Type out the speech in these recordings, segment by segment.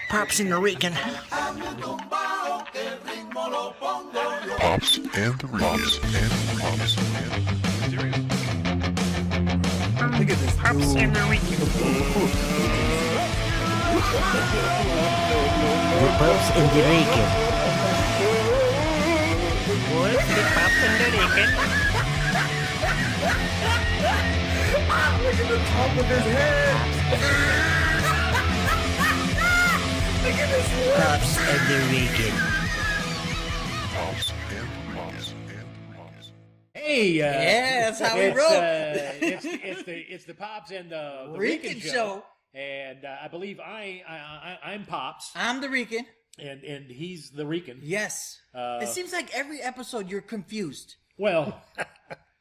Pops and the Rican. Pops and the Rican. Look at this. Pops and the Rican. The Pops and the Rican. What's the Pops and the Rican? Look at the top of his head. Look at his head. Pops and the Rican. Pops and Pops. Hey, Yeah, that's how we roll. It's the Pops and the Rican show. And I believe I'm Pops, I'm the Rican. and he's the Rican. Yes. It seems like every episode you're confused. Well,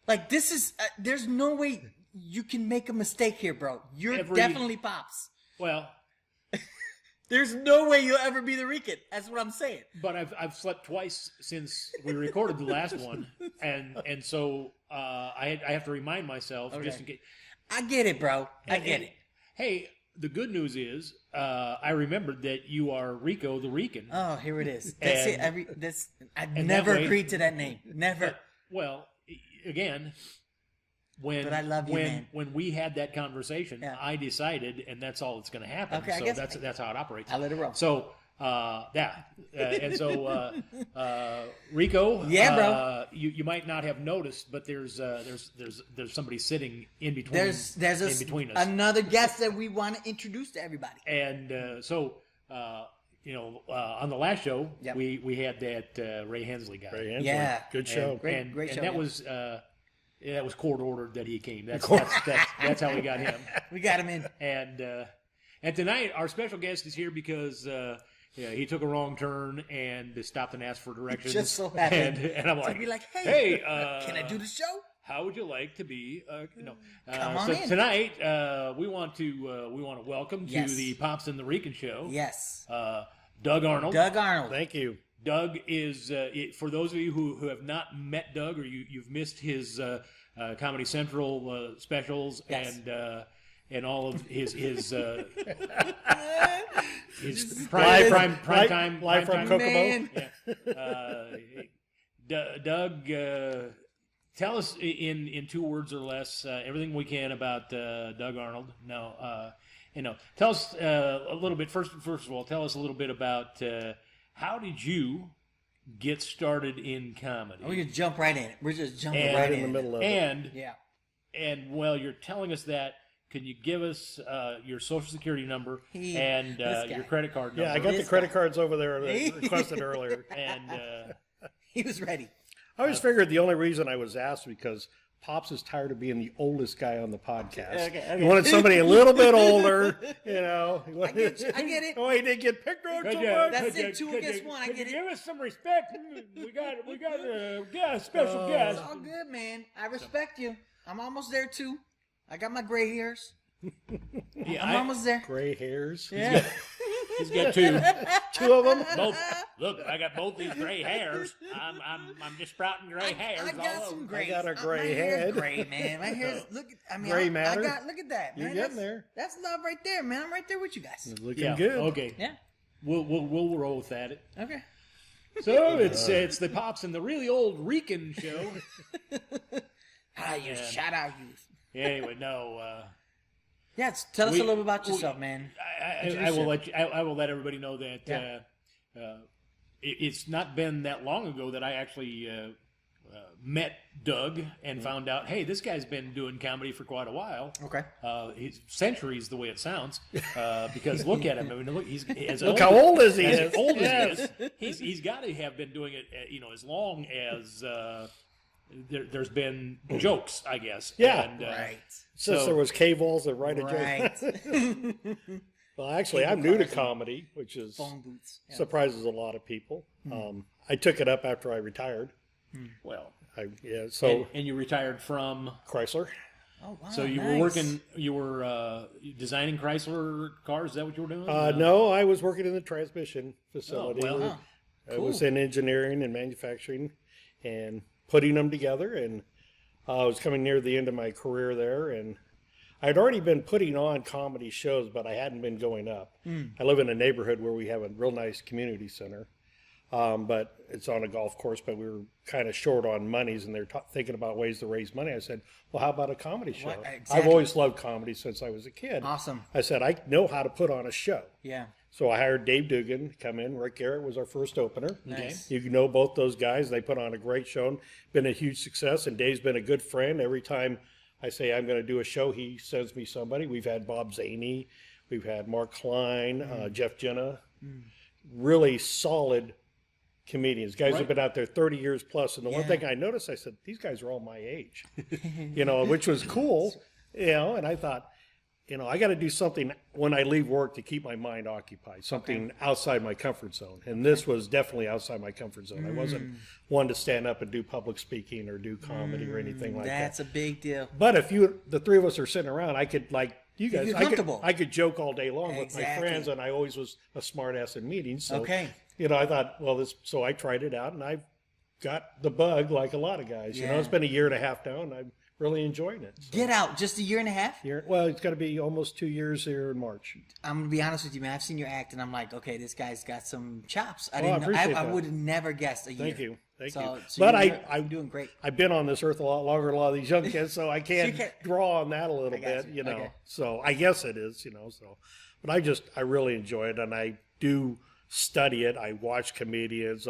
Like this is, there's no way you can make a mistake here, bro. You're definitely Pops. well, There's no way you'll ever be the Rican. That's what I'm saying. but I've slept twice since we recorded the last one, and so I have to remind myself just in case. I get it, bro. I get it. Hey, the good news is I remembered that you are Rico the Rican. Oh, here it is. That's And- it. I and never that way- agreed to that name. Never. Well, again, when But I love you, man. when we had that conversation, Yeah. I decided, and that's all that's going to happen. Okay, I so guess- that's how it operates. I let it roll. So and so Rico, Yeah, bro. You might not have noticed, but there's somebody sitting in between. There's in between us, another guest that we want to introduce to everybody. and so. On the last show, Yep. we had that Ray Hensley guy. Ray Hensley. Yeah. Good show. And, Great show, and that yeah. that was court ordered that he came. That's how we got him. We got him in. And tonight our special guest is here because he took a wrong turn and stopped and asked for directions. Just so happened and I'm to like, be like, hey, can Can I do the show? How would you like to be? Come on so in. tonight we want to welcome to Yes. the Pops and the Rican show. Yes. Doug Arnold. Doug Arnold. Thank you. Doug is, for those of you who have not met Doug or you've missed his Comedy Central specials Yes. and all of his Live prime time live from time. Kokomo. Man. Doug, tell us in 2 words or less everything we can about Doug Arnold. No, tell us a little bit. First of all, tell us a little bit about how did you get started in comedy? We can jump right in it. We're just jumping And- right in the middle of it. And while you're telling us that, can you give us your social security number This and guy. your credit card number? Yeah, I got the This credit guy. cards over there that I requested earlier. And He was ready. I always figured the only reason I was asked because Pops is tired of being the oldest guy on the podcast. Okay. He wanted somebody a little bit older, you know. I get it. Oh, he didn't get picked on Could so you- much. That's could you- it, 2 could against you- 1, I could get you it. Give us some respect. We got a special guest. It's all good, man. I respect you. I'm almost there, too. I got my gray hairs. Yeah, I'm almost there. Gray hairs. Yeah. He's got 2. 2 of them. Both. Look, I got both these gray hairs. I'm just sprouting gray hairs I got all some over. gray. I got a gray my hair's head. gray, man. My hair's look. I mean, Gray matter? look at that, man. You're getting there. That's love right there, man. I'm right there with you guys. Looking Yeah. good. Okay. Yeah. We'll roll with that. Okay. So it's the Pops and the really old Rican show. You shout out youth. Anyway, no. Yeah, tell us We- a little bit about yourself, man. I will let you. I will let everybody know that it's not been that long ago that I actually met Doug and found out, hey, this guy's been doing comedy for quite a while. Okay. He's centuries, the way it sounds, because look at him. I mean, look, he's as Look how old is he? as old Yes. as he is. He's got to have been doing it, as long as there's been jokes, I guess. Yeah. And, Right. Since So- there was cave walls that write a joke. Right. Well, actually, I'm new to comedy, which is Phone boots. Yeah. surprises a lot of people. I took it up after I retired. well, So and you retired from. Chrysler. Oh wow. So you nice. were designing Chrysler cars. Is that what you were doing? No, I was working in the transmission facility. Oh, well. I was in engineering and manufacturing and putting them together. And I was coming near the end of my career there, and I'd already been putting on comedy shows, but I hadn't been going up. I live in a neighborhood where we have a real nice community center, but it's on a golf course. But we were kind of short on monies, and they're thinking about ways to raise money. I said, "Well, how about a comedy show?" Exactly. I've always loved comedy since I was a kid. Awesome. I said, "I know how to put on a show." Yeah. So I hired Dave Dugan to come in. Rick Garrett was our first opener. Nice. You know both those guys. They put on a great show. Been a huge success, and Dave's been a good friend. Every time I say I'm going to do a show, he sends me somebody. We've had Bob Zaney. We've had Mark Klein, Jeff Jenna. Really solid comedians. Guys have been out there 30 years plus. And the one thing I noticed, I said, these guys are all my age. Which was cool. And I thought, I got to do something when I leave work to keep my mind occupied, something outside my comfort zone. And this was definitely outside my comfort zone. I wasn't one to stand up and do public speaking or do comedy or anything like that. That's a big deal. But if the three of us are sitting around, I could, like you guys, I could joke all day long with my friends, and I always was a smart ass in meetings. So, I thought, so I tried it out, and I've got the bug like a lot of guys. It's been a year and a half now, and I'm really enjoying it. So. Get Out, just a year and a half? Well, it's got to be almost 2 years here in March. I'm going to be honest with you, man. I've seen your act, and I'm like, okay, this guy's got some chops. I would have never guessed a year. Thank you. So but I'm doing great. I've been on this earth a lot longer than a lot of these young kids, so I can't draw on that a little bit, Okay. So I guess it is, But I really enjoy it, and I do study it. I watch comedians.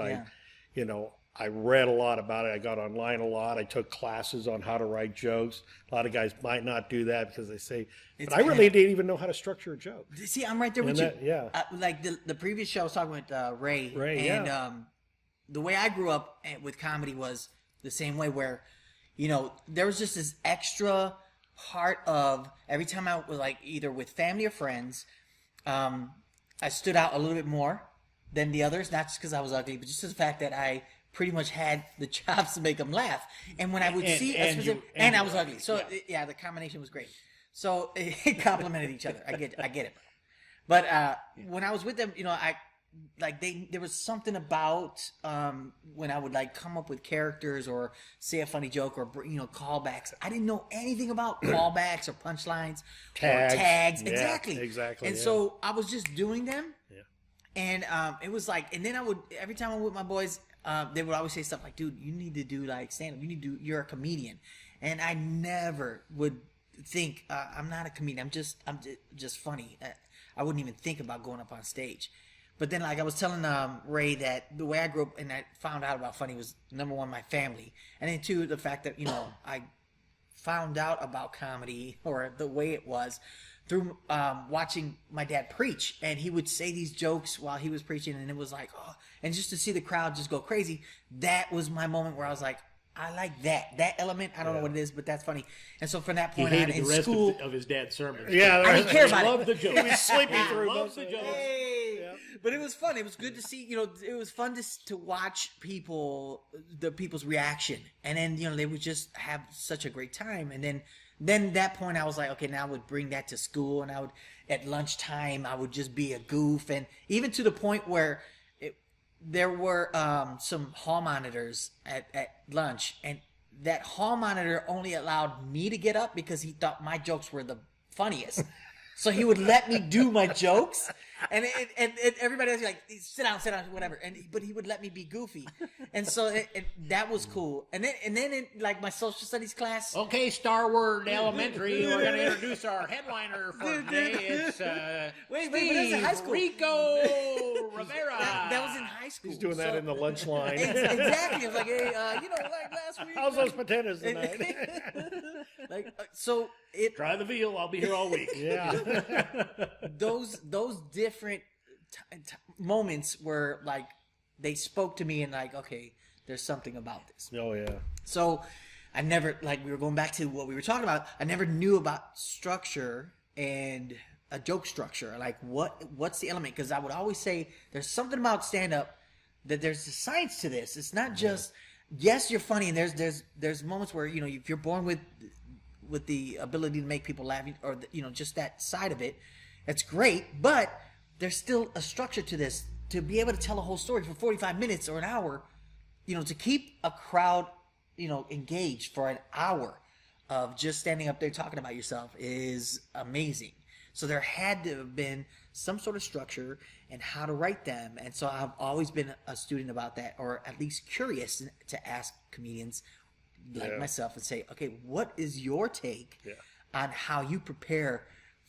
I read a lot about it. I got online a lot. I took classes on how to write jokes. A lot of guys might not do that because they say, but I really didn't even know how to structure a joke. See, I'm right there with you. Yeah. Like the previous show I was talking with Ray. And the way I grew up with comedy was the same way where, there was just this extra part of every time I was like either with family or friends, I stood out a little bit more than the others, not just because I was ugly, but just the fact that I pretty much had the chops to make them laugh. And when I would and I was ugly. So the combination was great. So it complemented each other. I get it. But when I was with them, there was something about when I would like come up with characters or say a funny joke or callbacks. I didn't know anything about callbacks or punchlines or tags. Exactly. And so I was just doing them. Yeah. And it was like, and then every time I'm with my boys, they would always say stuff like, dude, you need to do like stand-up. You're a comedian. And I never would think, I'm not a comedian. I'm just funny. I wouldn't even think about going up on stage. But then, like I was telling Ray that the way I grew up and I found out about funny was, number one, my family. And then two, the fact that, I found out about comedy or the way it was through watching my dad preach. And he would say these jokes while he was preaching, and it was like, oh, and just to see the crowd just go crazy, that was my moment where I was like, I like that element. I don't know what it is, but that's funny. And so from that point on in school, of his dad's sermons. Yeah, I didn't care about it. Loved the jokes. He was sleeping through Loved the jokes. Hey. But it was fun. It was good to see. It was fun to watch people's reaction, and then they would just have such a great time. And then that point, I was like, okay, now I would bring that to school, and I would at lunchtime I would just be a goof, and even to the point where there were some hall monitors at lunch, and that hall monitor only allowed me to get up because he thought my jokes were the funniest. So he would let me do my jokes, and everybody else was like, sit down, whatever. But he would let me be goofy, and so that was cool. And then in like my social studies class. Okay, Starward Elementary, we're gonna introduce our headliner for today. It's wait, but that's in high school. Rico Rivera. That was in high school. He's doing that in the lunch line. Exactly. I was like, hey, like last week. How's those potatoes tonight? Try the veal. I'll be here all week. Yeah. Those different moments where like they spoke to me and like, okay, there's something about this. Oh yeah. So I never, like, we were going back to what we were talking about. I never knew about structure and a joke structure. Like what's the element? Because I would always say there's something about stand up that there's a science to this. It's not just yes, you're funny, and there's moments where if you're born with the ability to make people laugh, or just that side of it, it's great. But there's still a structure to this. To be able to tell a whole story for 45 minutes or an hour, to keep a crowd, engaged for an hour, of just standing up there talking about yourself is amazing. So there had to have been some sort of structure and how to write them. And so I've always been a student about that, or at least curious to ask comedians like myself and say, okay, what is your take on how you prepare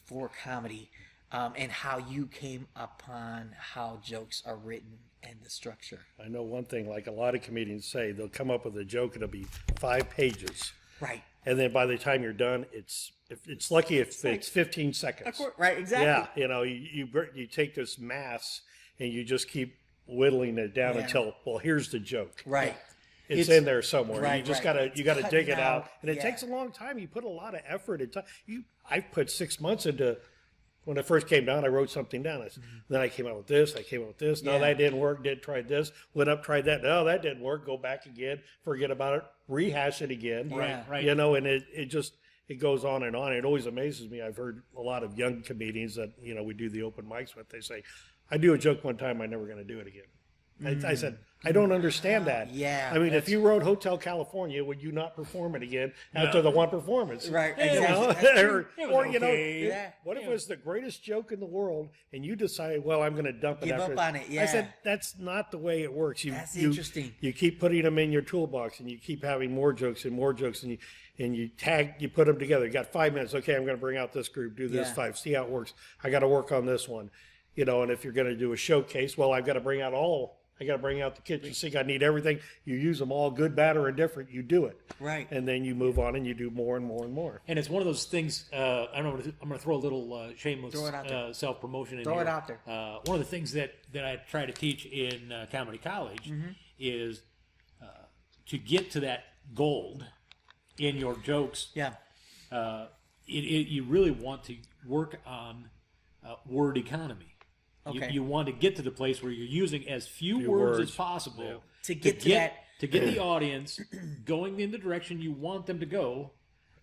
for comedy, and how you came upon how jokes are written and the structure? I know one thing, like a lot of comedians say, they'll come up with a joke, it'll be 5 pages. Right. And then by the time you're done, it's lucky if it's 15 seconds. Of course, right, exactly. Yeah, you know, you take this mass and you just keep whittling it down until, well, here's the joke. Right. It's in there somewhere. Right, you just right. gotta dig it out, and it Yeah. takes a long time. You put a lot of effort into. I put 6 months into. When I first came down, I wrote something down. Then I came out with this. I came out with this. No, Yeah. that didn't work. Tried this. Went up, tried that. No, that didn't work. Go back again. Forget about it. Rehash it again. Yeah. Right. You know, and it goes on and on. It always amazes me. I've heard a lot of young comedians that we do the open mics with. They say, "I do a joke one time. I'm never going to do it again." I said, I don't understand that. Yeah, I mean, if you wrote Hotel California, would you not perform it again after the one performance? Right, You exactly. know? That's true. or okay. Yeah. what if it was the greatest joke in the world and you decided, well, I'm going to dump it Give after. up on it, I yeah. said, that's not the way it works. That's interesting. You keep putting them in your toolbox and you keep having more jokes and you put them together. You got 5 minutes. Okay, I'm going to bring out this group, do this Yeah. 5, see how it works. I got to work on this one. And if you're going to do a showcase, well, I've got to bring out the kitchen sink. I need everything. You use them all, good, bad, or indifferent. You do it. Right. And then you move on and you do more and more and more. And it's one of those things. I don't know. I'm going to throw a little shameless Throw it out there. self promotion in Throw here. it out there. One of the things that I try to teach in comedy college is to get to that gold in your jokes. Yeah. You really want to work on word economy. Okay. You want to get to the place where you're using as few words as possible To get to get the audience going in the direction you want them to go,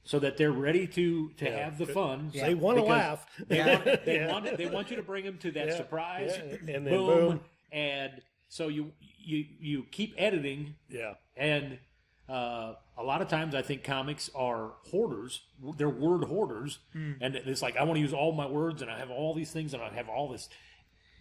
so that they're ready to have the fun. They want to Because laugh. They want you to bring them to that surprise. Yeah. And then boom. And so you keep editing. Yeah. And a lot of times I think comics are hoarders. They're word hoarders. And it's like, I want to use all my words and I have all these things and I have all this.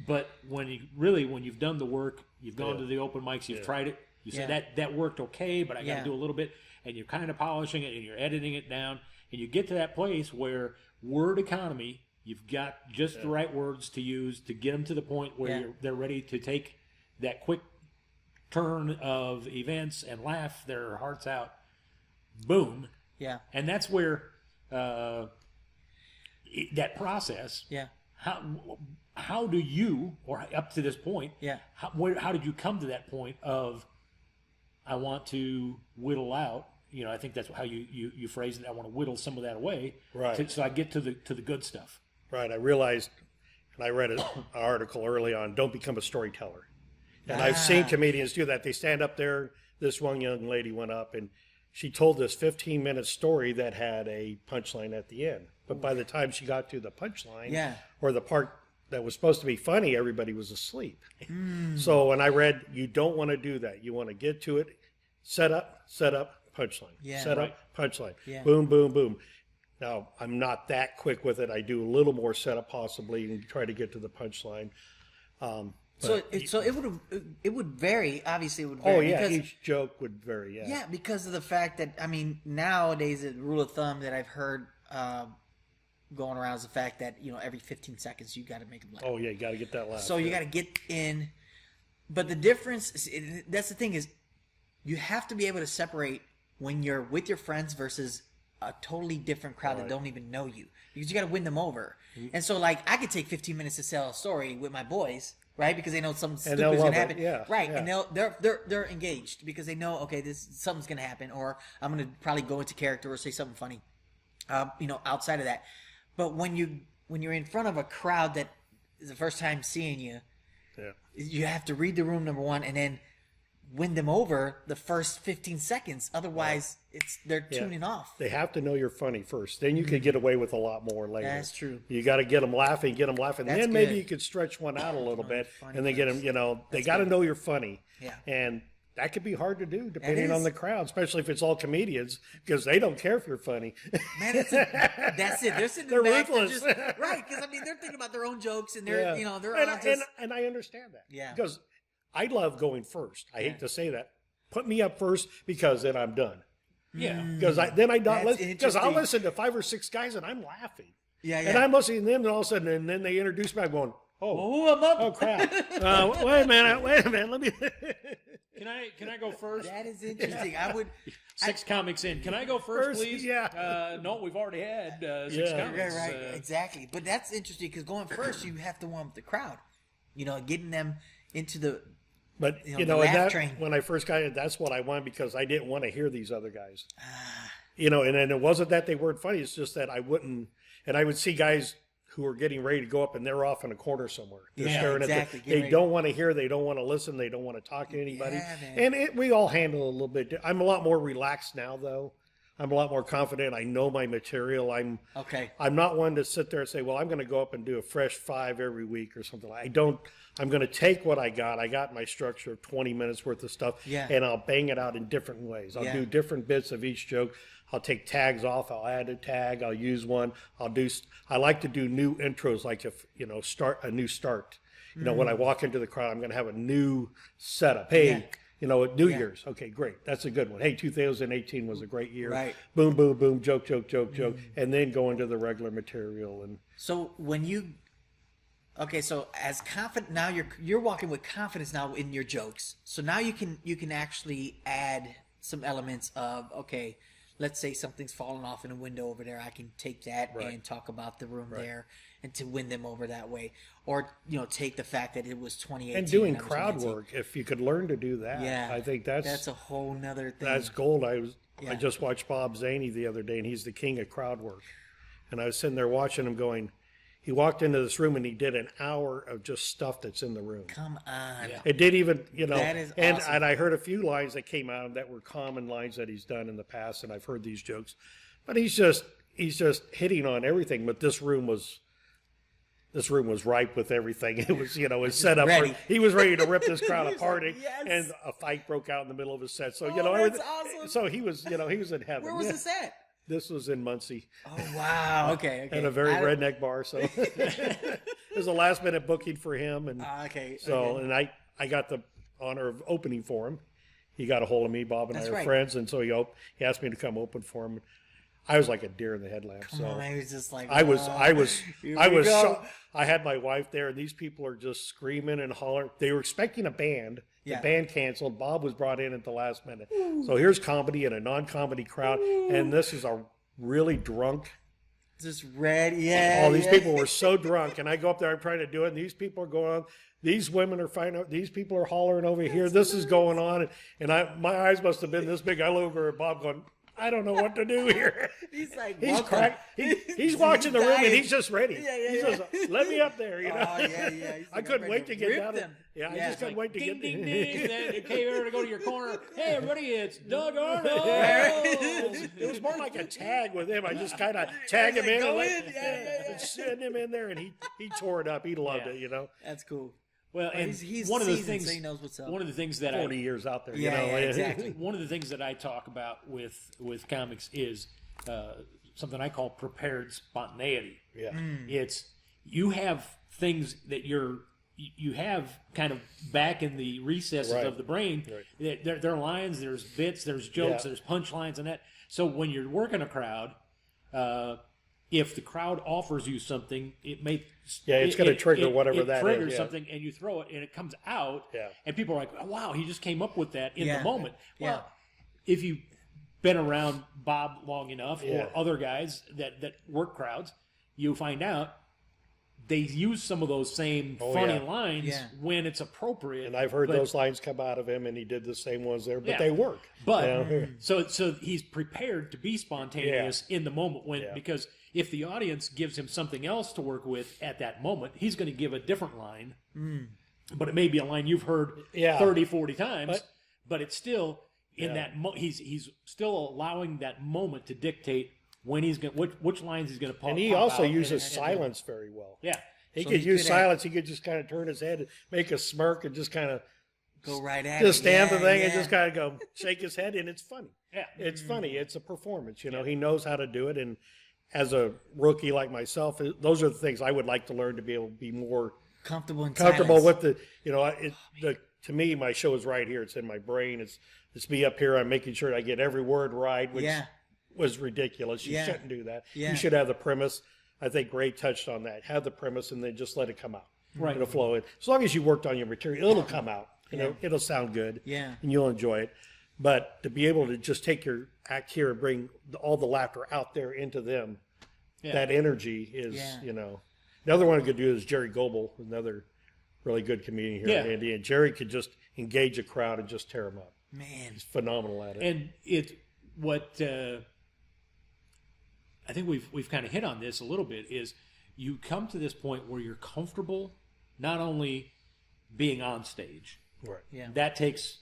But when you've done the work, you've gone to the open mics, you've tried it, you say that worked okay, but I got to do a little bit, and you're kind of polishing it and you're editing it down, and you get to that place where word economy, you've got just the right words to use to get them to the point where they're ready to take that quick turn of events and laugh their hearts out. Boom. Yeah. And that's where that process. Yeah. How do you, or up to this point, how did you come to that point of, I want to whittle out, I think that's how you phrase it, I want to whittle some of that away, Right. so I get to the good stuff. Right. I realized, and I read an article early on, don't become a storyteller. And I've seen comedians do that. They stand up there. This one young lady went up and she told this 15-minute story that had a punchline at the end. But by the time she got to the punchline or the part that was supposed to be funny, everybody was asleep. So when I read, you don't want to do that. You want to get to it, set up, punchline. Set up, punchline. Boom, boom, boom. Now, I'm not that quick with it. I do a little more setup possibly and try to get to the punchline. So it would vary. Obviously, it would vary. Oh, yeah, because, each joke would vary, yeah, because of the fact that, nowadays, the rule of thumb that I've heard going around is the fact that, every 15 seconds you got to make a laugh. Oh, yeah, you got to get that laugh. So you got to get in. But the difference, that's the thing, is you have to be able to separate when you're with your friends versus a totally different crowd that don't even know you. Because you got to win them over. And so, I could take 15 minutes to tell a story with my boys, right? Because they know something stupid is going to happen. Right. And they're engaged because they know, okay, something's going to happen, or I'm going to probably go into character or say something funny, outside of that. But when you're in front of a crowd that is the first time seeing you, you have to read the room, number one, and then win them over the first 15 seconds. Otherwise, they're tuning off. They have to know you're funny first. Then you can get away with a lot more later. That's true. You got to get them laughing. That's then maybe good. you could stretch one out a little bit, funny and then get them. They got to know you're funny. Yeah. And that could be hard to do depending is. on the crowd, especially if it's all comedians, because they don't care if you're funny. Man, that's it. They're sitting They're in the back, ruthless. right? Because I mean, they're thinking about their own jokes, and they're Yeah. they're and, all I- just and I understand that. Yeah. Because I love going first. I hate to say that. Put me up first because then I'm done. Yeah. Because then I don't That's because I'll interesting. listen to 5 or 6 guys and I'm laughing. yeah. And I'm listening to them, and all of a sudden, and then they introduce me. I'm going, Oh, I'm up. oh crap! Wait a minute, Let me. Can I go first? That is interesting. I would. 6 comics in. Can I go first, First, please? yeah. No, we've already had 6 Yeah. comics. Right, exactly. But that's interesting because going first, you have to warm up the crowd. Getting them into the. But the and laugh that, train. when I first got it, that's what I wanted because I didn't want to hear these other guys. And then it wasn't that they weren't funny; it's just that I wouldn't. And I would see guys who were getting ready to go up, and they're off in a corner somewhere. They're Yeah, staring exactly. at Getting they ready. don't want to hear, they don't want to listen, they don't want to talk to anybody. Yeah, man. And we all handle it a little bit. I'm a lot more relaxed now, though. I'm a lot more confident. I know my material. I'm not one to sit there and say, well, I'm going to go up and do a fresh 5 every week or something. I don't. I'm going to take what I got. I got my structure of 20 minutes worth of stuff, and I'll bang it out in different ways. I'll do different bits of each joke. I'll take tags off. I'll add a tag. I'll use one. I like to do new intros, like if start a new start. When I walk into the crowd, I'm going to have a new setup. Hey. New Year's. Okay, great. That's a good one. Hey, 2018 was a great year. Right. Boom, boom, boom, joke, joke, joke, joke. And then go into the regular material. And So when you. Okay, so as confident now, you're walking with confidence now in your jokes. So now you can actually add some elements of let's say something's fallen off in a window over there. I can take that and talk about the room there, and to win them over that way, or take the fact that it was 2018 and doing I was crowd 19. work. If you could learn to do that, I think that's a whole nother thing. That's gold. I just watched Bob Zaney the other day, and he's the king of crowd work. And I was sitting there watching him going. He walked into this room and he did an hour of just stuff that's in the room. Come on. Yeah. It did even, That is and awesome. and I heard a few lines that came out that were common lines that he's done in the past, and I've heard these jokes. But he's just hitting on everything. But this room was ripe with everything. It was, it's set up. He was ready to rip this crowd apart, and a fight broke out in the middle of his set. So that's awesome. So he was in heaven. Where was this at? This was in Muncie. Oh wow! Okay. At a very redneck bar. So it was a last minute booking for him, and and I got the honor of opening for him. He got a hold of me. Bob and I are friends, and so he asked me to come open for him. I was like a deer in the headlamps. I was just like I was shocked. I had my wife there, and these people are just screaming and hollering. They were expecting a band. The band canceled. Bob was brought in at the last minute. So here's comedy and a non-comedy crowd, and this is a really drunk. Just red, All these people were so drunk, and I go up there, I'm trying to do it, and these people are going on. These women are finding out. These people are hollering over here. This is going on, and my eyes must have been this big. I look over at Bob going, I don't know what to do here. He's like, he's cracked. He's watching the room and he's just ready. He's just, let me up there, I couldn't wait to get down. I just couldn't wait to get ding, ding. Then it came over to go to your corner. Hey, everybody, it's Doug Arnold. It was more like a tag with him. I just kind of tag him in and send him in there, and he tore it up. He loved it, That's cool. Well, and he's one of the seasoned, things, so he knows what's up. One of the things that 40 years out there, exactly. One of the things that I talk about with comics is something I call prepared spontaneity. Yeah, it's you have things that you have kind of back in the recesses of the brain. Right. There are lines, there's bits, there's jokes, there's punchlines, and that. So when you're working a crowd. If the crowd offers you something, it may it's going to trigger whatever that is. It triggers something, and you throw it, and it comes out, and people are like, oh, "Wow, he just came up with that in the moment." Well, if you've been around Bob long enough, or other guys that work crowds, you find out they use some of those same funny lines when it's appropriate. And I've heard those lines come out of him, and he did the same ones there, but they work. But so he's prepared to be spontaneous in the moment because if the audience gives him something else to work with at that moment, he's going to give a different line. But it may be a line you've heard 30, 40 times, but it's still in that he's still allowing that moment to dictate when he's going which lines he's going to pop. And he also uses silence very well. Yeah. He could use silence. He could just kind of turn his head, make a smirk, and just kind of Go right at just it. stand the thing yeah. and just kind of go shake his head, and it's funny. Yeah. It's funny. It's a performance. You know, he knows how to do it. And as a rookie like myself, those are the things I would like to learn to be able to be more comfortable comfortable silence. with the. You know, to me, my show is right here. It's in my brain. It's me up here. I'm making sure I get every word right, which was ridiculous. You shouldn't do that. Yeah. You should have the premise. I think Ray touched on that. Have the premise and then just let it come out. Right. It'll flow in. As long as you worked on your material, it'll come out. You know, it'll sound good. Yeah. And you'll enjoy it. But to be able to just take your act here and bring all the laughter out there into them, that energy is, you know. The other one I could do is Jerry Goebel, another really good comedian here in Indiana. Jerry could just engage a crowd and just tear them up. Man. He's phenomenal at it. And I think we've kind of hit on this a little bit is you come to this point where you're comfortable not only being on stage. Right. Yeah. That takes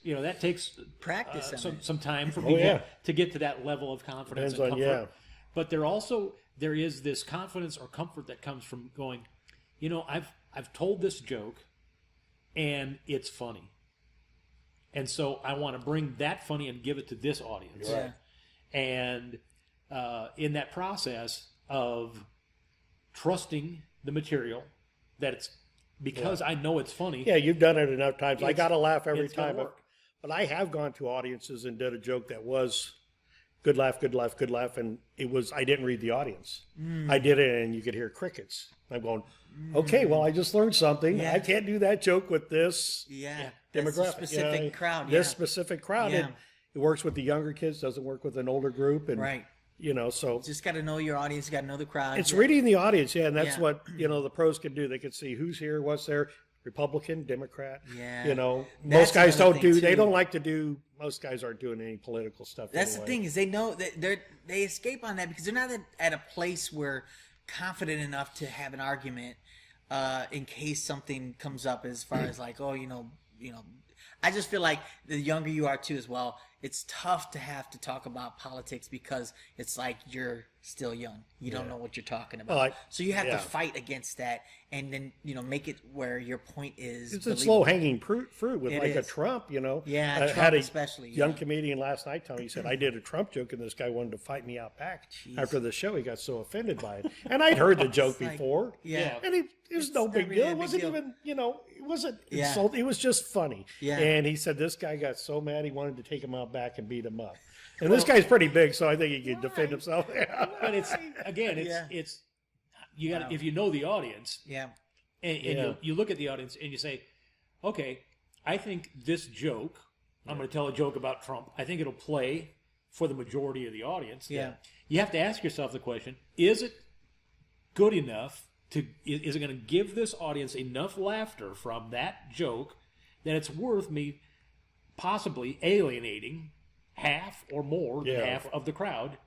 Practice some time for people to get to that level of confidence Depends and on, comfort. But there is this confidence or comfort that comes from going, you know, I've told this joke and it's funny. And so I want to bring that funny and give it to this audience. Right. And in that process of trusting the material, that it's because I know it's funny. Yeah, you've done it enough times. I got to laugh every it's gonna time. work. But I have gone to audiences and did a joke that was good laugh, good laugh, good laugh. And I didn't read the audience. I did it and you could hear crickets. I'm going, okay, well, I just learned something. Yeah. I can't do that joke with this That's demographic. a specific crowd. This specific crowd. Yeah. And it works with the younger kids, doesn't work with an older group. And, Right. you know, so Just got to know your audience. Got to know the crowd. it's reading the audience. Yeah. And that's Yeah. what, you know, the pros can do. They can see who's here, what's there. Republican, Democrat. Yeah. You know, That's most guys another don't thing, do. They too. don't like to do. Most guys aren't doing any political stuff. That's anyway. the thing is they know that they escape on that because they're not at a place where confident enough to have an argument in case something comes up as far as like, oh, you know. I just feel like the younger you are too as well, it's tough to have to talk about politics because it's like you're still young. You don't know what you're talking about. So you have to fight against that and then, you know, make it where your point is. It's low hanging fruit with It like a is. Trump, you know. Yeah, I Trump had a especially, young yeah. comedian last night tell me, he said, I did a Trump joke and this guy wanted to fight me out back. After the show, he got so offended by it. And I'd heard the joke like- before. Yeah. And it was no not big really deal. a It big wasn't deal. even, you know, it wasn't Yeah. insult. It was just funny. Yeah. And he said this guy got so mad he wanted to take him out back and beat him up. And this guy's pretty big, so I think he could defend himself. But it's you got if you know the audience Yeah. and you look at the audience and you say, okay, I think this joke, I'm going to tell a joke about Trump. I think it'll play for the majority of the audience. Yeah. You have to ask yourself the question: is it good enough is it going to give this audience enough laughter from that joke that it's worth me possibly alienating half or more than half of the crowd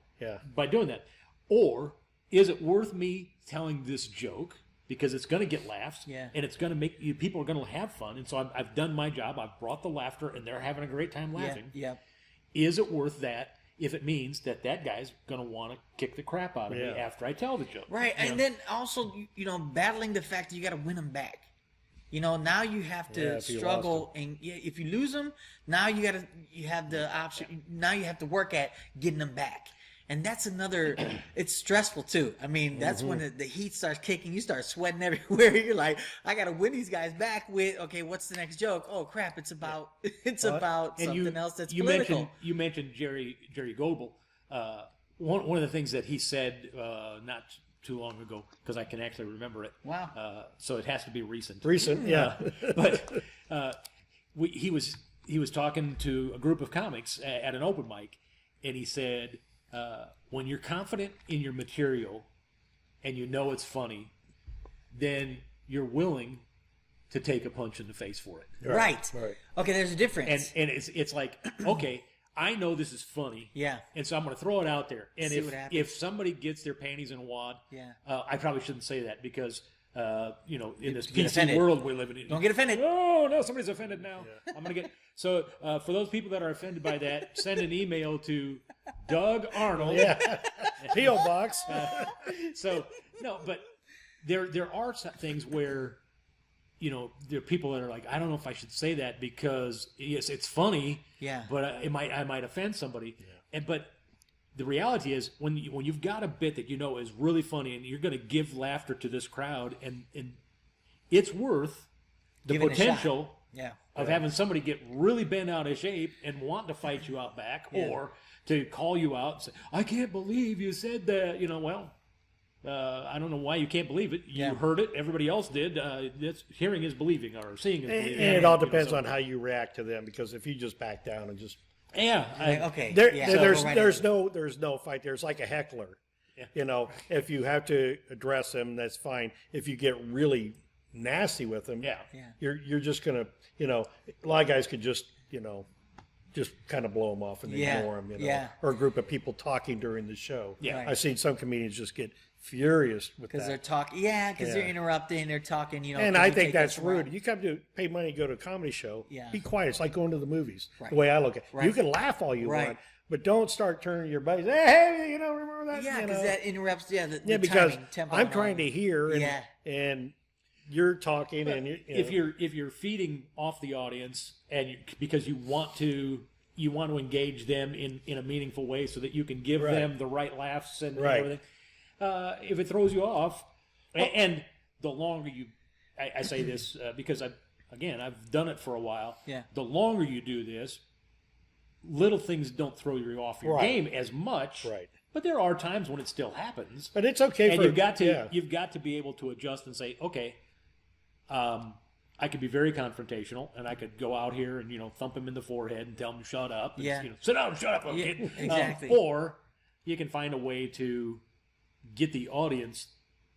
by doing that? Or is it worth me telling this joke because it's going to get laughs and it's going to make people are going to have fun, and so I've done my job. I've brought the laughter and they're having a great time laughing. Yeah. Is it worth that if it means that guy's going to want to kick the crap out of me after I tell the joke? Right. And then also, you know, battling the fact that you got to win them back. You know, now you have to if you struggle, and if you lose them, now you have the option. Now you have to work at getting them back, and that's another. It's stressful too. I mean, that's when the heat starts kicking. You start sweating everywhere. You're like, I got to win these guys back with. Okay, what's the next joke? Oh crap! It's about about something else that's political. You mentioned Jerry Goebel. One of the things that he said not too long ago, because I can actually remember it. Wow. So it has to be recent. But he was talking to a group of comics at an open mic, and he said, when you're confident in your material and you know it's funny, then you're willing to take a punch in the face for it. Right. Okay, there's a difference. And it's like, okay, I know this is funny. Yeah. And so I'm going to throw it out there. And See what happens. if somebody gets their panties in a wad, I probably shouldn't say that because, you know, in this get PC offended. world we live in. Don't get offended. Oh, no, somebody's offended now. I'm going to get... So for those people that are offended by that, send an email to Doug Arnold. P.O. Box. So, no, but there are some things where there are people that are like, I don't know if I should say that because yes, it's funny, Yeah. but I might offend somebody. But the reality is when you've got a bit that is really funny and you're going to give laughter to this crowd, and it's worth the Give it a potential Yeah. of having somebody get really bent out of shape and want to fight you out back, or to call you out and say, I can't believe you said that. I don't know why you can't believe it. You heard it. Everybody else did. Hearing is believing, or seeing is believing. And it all depends on how you react to them, because if you just back down and just Okay. there's no fight. There's like a heckler. Yeah. If you have to address them, that's fine. If you get really nasty with them, you're just gonna, a lot of guys could just kind of blow them off and ignore them, or a group of people talking during the show. Yeah. I've seen some comedians just get furious with that. Because they're talking, because they're interrupting, they're talking, And I think that's rude. You come to pay money to go to a comedy show, be quiet. It's like going to the movies, the way I look at it. You can laugh all you want, but don't start turning your buddies, hey, remember that? Yeah, because that interrupts, the because timing, tempo I'm and trying all. to hear, and you're talking, But and if you're feeding off the audience, and because you want to engage them in a meaningful way, so that you can give them the right laughs and everything. If it throws you off, and the longer I say this because I've done it for a while. Yeah. The longer you do this, little things don't throw you off your game as much. Right. But there are times when it still happens. But it's okay. And you've got to be able to adjust and say, okay, I could be very confrontational, and I could go out here and thump him in the forehead and tell him to shut up. And, sit down, shut up, little kid. Exactly. Or you can find a way to get the audience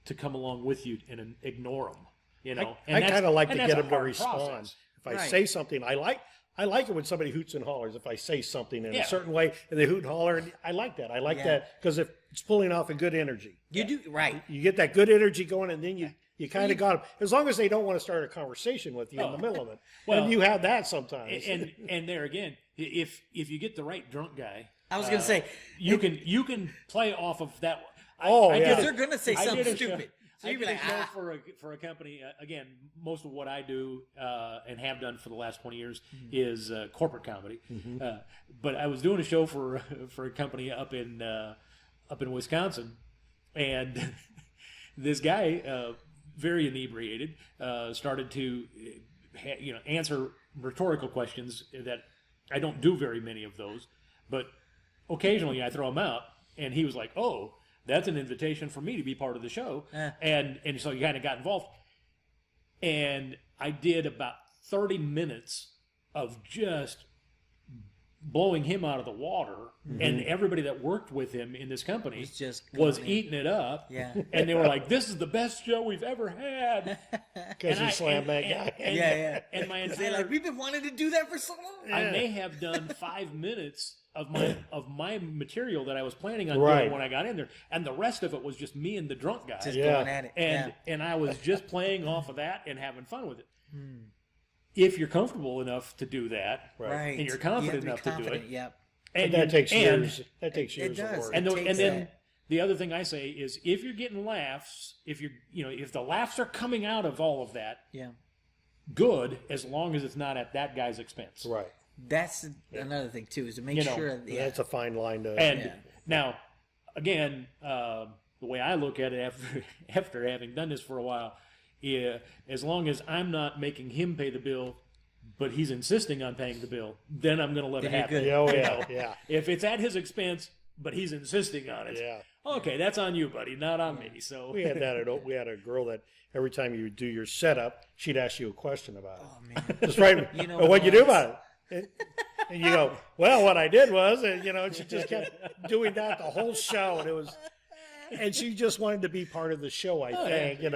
to come along with you and ignore them. I kind of like to that's get a them to hard respond. process. If I say something, I like it when somebody hoots and hollers. If I say something in a certain way and they hoot and holler, and I like that. I like that because if it's pulling off a good energy. You do, right. You get that good energy going, and then you kind of got them. As long as they don't want to start a conversation with you in the middle of it. Well, and you have that sometimes. And there again, if you get the right drunk guy, I was going to say, you can play off of that. because they're going to say something stupid. So I you'd be did like, a show for a company. Again, most of what I do and have done for the last 20 years is corporate comedy. But I was doing a show for a company up in Wisconsin, and this guy, very inebriated, started to answer rhetorical questions that I don't do very many of those, but occasionally I throw them out, and he was like, "Oh, that's an invitation for me to be part of the show," and so he kind of got involved, and I did about 30 minutes of just blowing him out of the water, and everybody that worked with him in this company was eating it up, and they were like, "This is the best show we've ever had," because he slammed that guy. And my they're entire, like, we've been wanting to do that for so long. I may have done 5 minutes of my material that I was planning on doing when I got in there, and the rest of it was just me and the drunk guy, Just going at it. and I was just playing off of that and having fun with it. If you're comfortable enough to do that, Right. and you're confident You have enough to be to do it, confident, Yep. And that takes years. That takes years does. of work. and takes then that. the other thing I say is, if you're getting laughs, if the laughs are coming out of all of that, Yeah. good, as long as it's not at that guy's expense. Right. That's another thing, too, is to make sure. That's a fine line to. And now, again, the way I look at it after having done this for a while, as long as I'm not making him pay the bill, but he's insisting on paying the bill, then I'm going to let it happen. Yeah. If it's at his expense, but he's insisting on it, okay, that's on you, buddy, not on me. So We had that. We had a girl that every time you would do your setup, she'd ask you a question about it. Oh, man. Just right. What'd you do about it? And you go, well, what I did was, and she just kept doing that the whole show, and it was, and she just wanted to be part of the show, I think,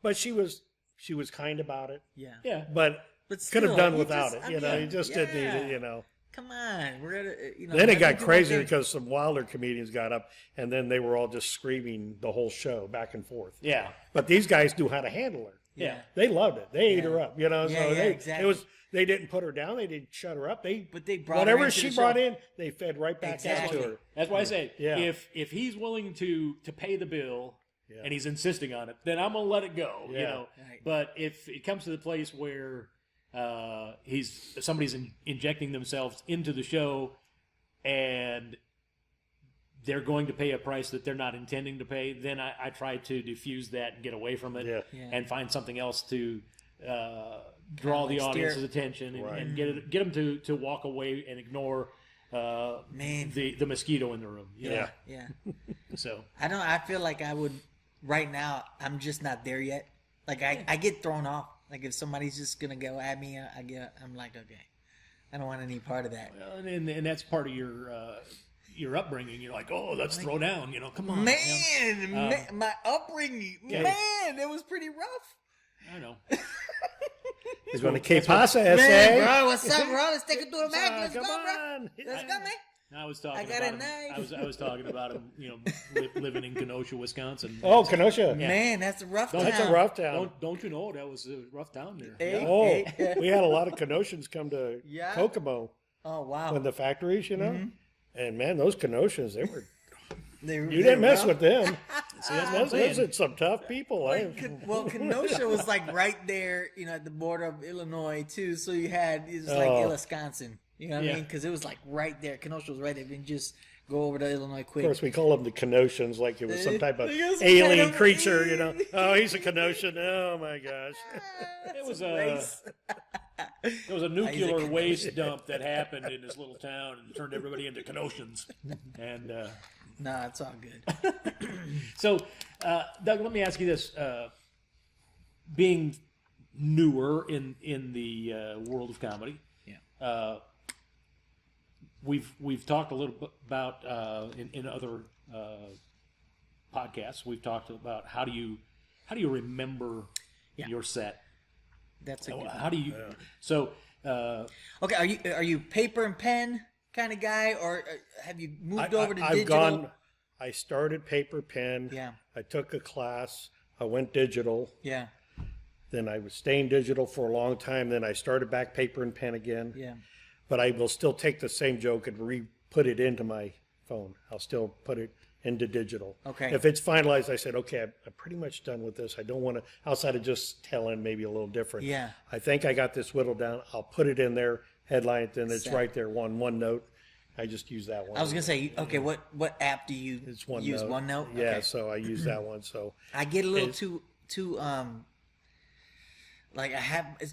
but she was kind about it, yeah. but still, could have done you without just- it, you just didn't need it, Come on. We're gonna, Then it let got me do crazy my thing. because some wilder comedians got up, and then they were all just screaming the whole show back and forth. Yeah. But these guys knew how to handle her. Yeah. They loved it. They ate her up, so exactly. they didn't put her down. They didn't shut her up. But they brought her whatever into she the brought show. in, they fed right back Exactly. into her. That's why I say, Yeah. if he's willing to pay the bill, and he's insisting on it, then I'm gonna let it go. You Yeah. know. Right. But if it comes to the place where somebody's injecting themselves into the show, and they're going to pay a price that they're not intending to pay, then I try to diffuse that and get away from it, Yeah. and find something else to draw the audience's attention and get them to walk away and ignore the mosquito in the room. You know? Yeah. So I feel like I would right now. I'm just not there yet. Like I get thrown off. Like if somebody's just gonna go at me, I'm like, okay, I don't want any part of that. well, and that's part of your upbringing. You're like, oh, let's throw down. You know, come on, Man, my upbringing, Yeah. man, it was pretty rough. I know. He's going to Que Pasa, Man, SA. bro, what's up, bro? Let's take it to the Mac. Let's go, Come bro. on. Let's go, man. I was talking I got about a him. knife. I was talking about him. You know, living in Kenosha, Wisconsin. Oh, Kenosha. Man, that's a rough town. That's a rough town. Don't you know that was a rough town there? Hey, Oh, hey. we had a lot of Kenoshans come to Yeah. Kokomo Oh, wow. in the factories, you know. And man, those Kenoshans, you You didn't mess with them. See, that's what I'm Those saying. are some tough people. Eh? Well, Kenosha was like right there, you know, at the border of Illinois too. So you had it was like Oh. Wisconsin. You know what I Yeah. mean? Because it was like right there. Kenosha was right there. You just go over to Illinois quick. Of course, we call them the Kenoshans, like it was some type of It was alien kind of- creature, you know. Oh, he's a Kenoshan. Oh my gosh. It was Race. There was a nuclear Isaac. waste dump that happened in this little town and turned everybody into Kenoshans. And Nah, it's all good. so, Doug, let me ask you this: being newer in the world of comedy, we've talked a little bit about in other podcasts. We've talked about how do you remember your set? That's a good. How do you? So. Okay, are you paper and pen kind of guy, or have you moved over to digital? I started paper pen. Yeah. I took a class. I went digital. Yeah, Then I was staying digital for a long time. Then I started back paper and pen again. yeah. But I will still take the same joke and put it into my phone. I'll still put it into digital. Okay. If it's finalized, I said, okay, I'm pretty much done with this. I don't want to, outside of just telling maybe a little different. Yeah. I think I got this whittled down. I'll put it in there, headline it, then it's Set. right there, one note. I just use that one. I was gonna say, okay, what app do you It's use? OneNote. OneNote. Yeah, Okay. so I use that one. So I get a little It's- too like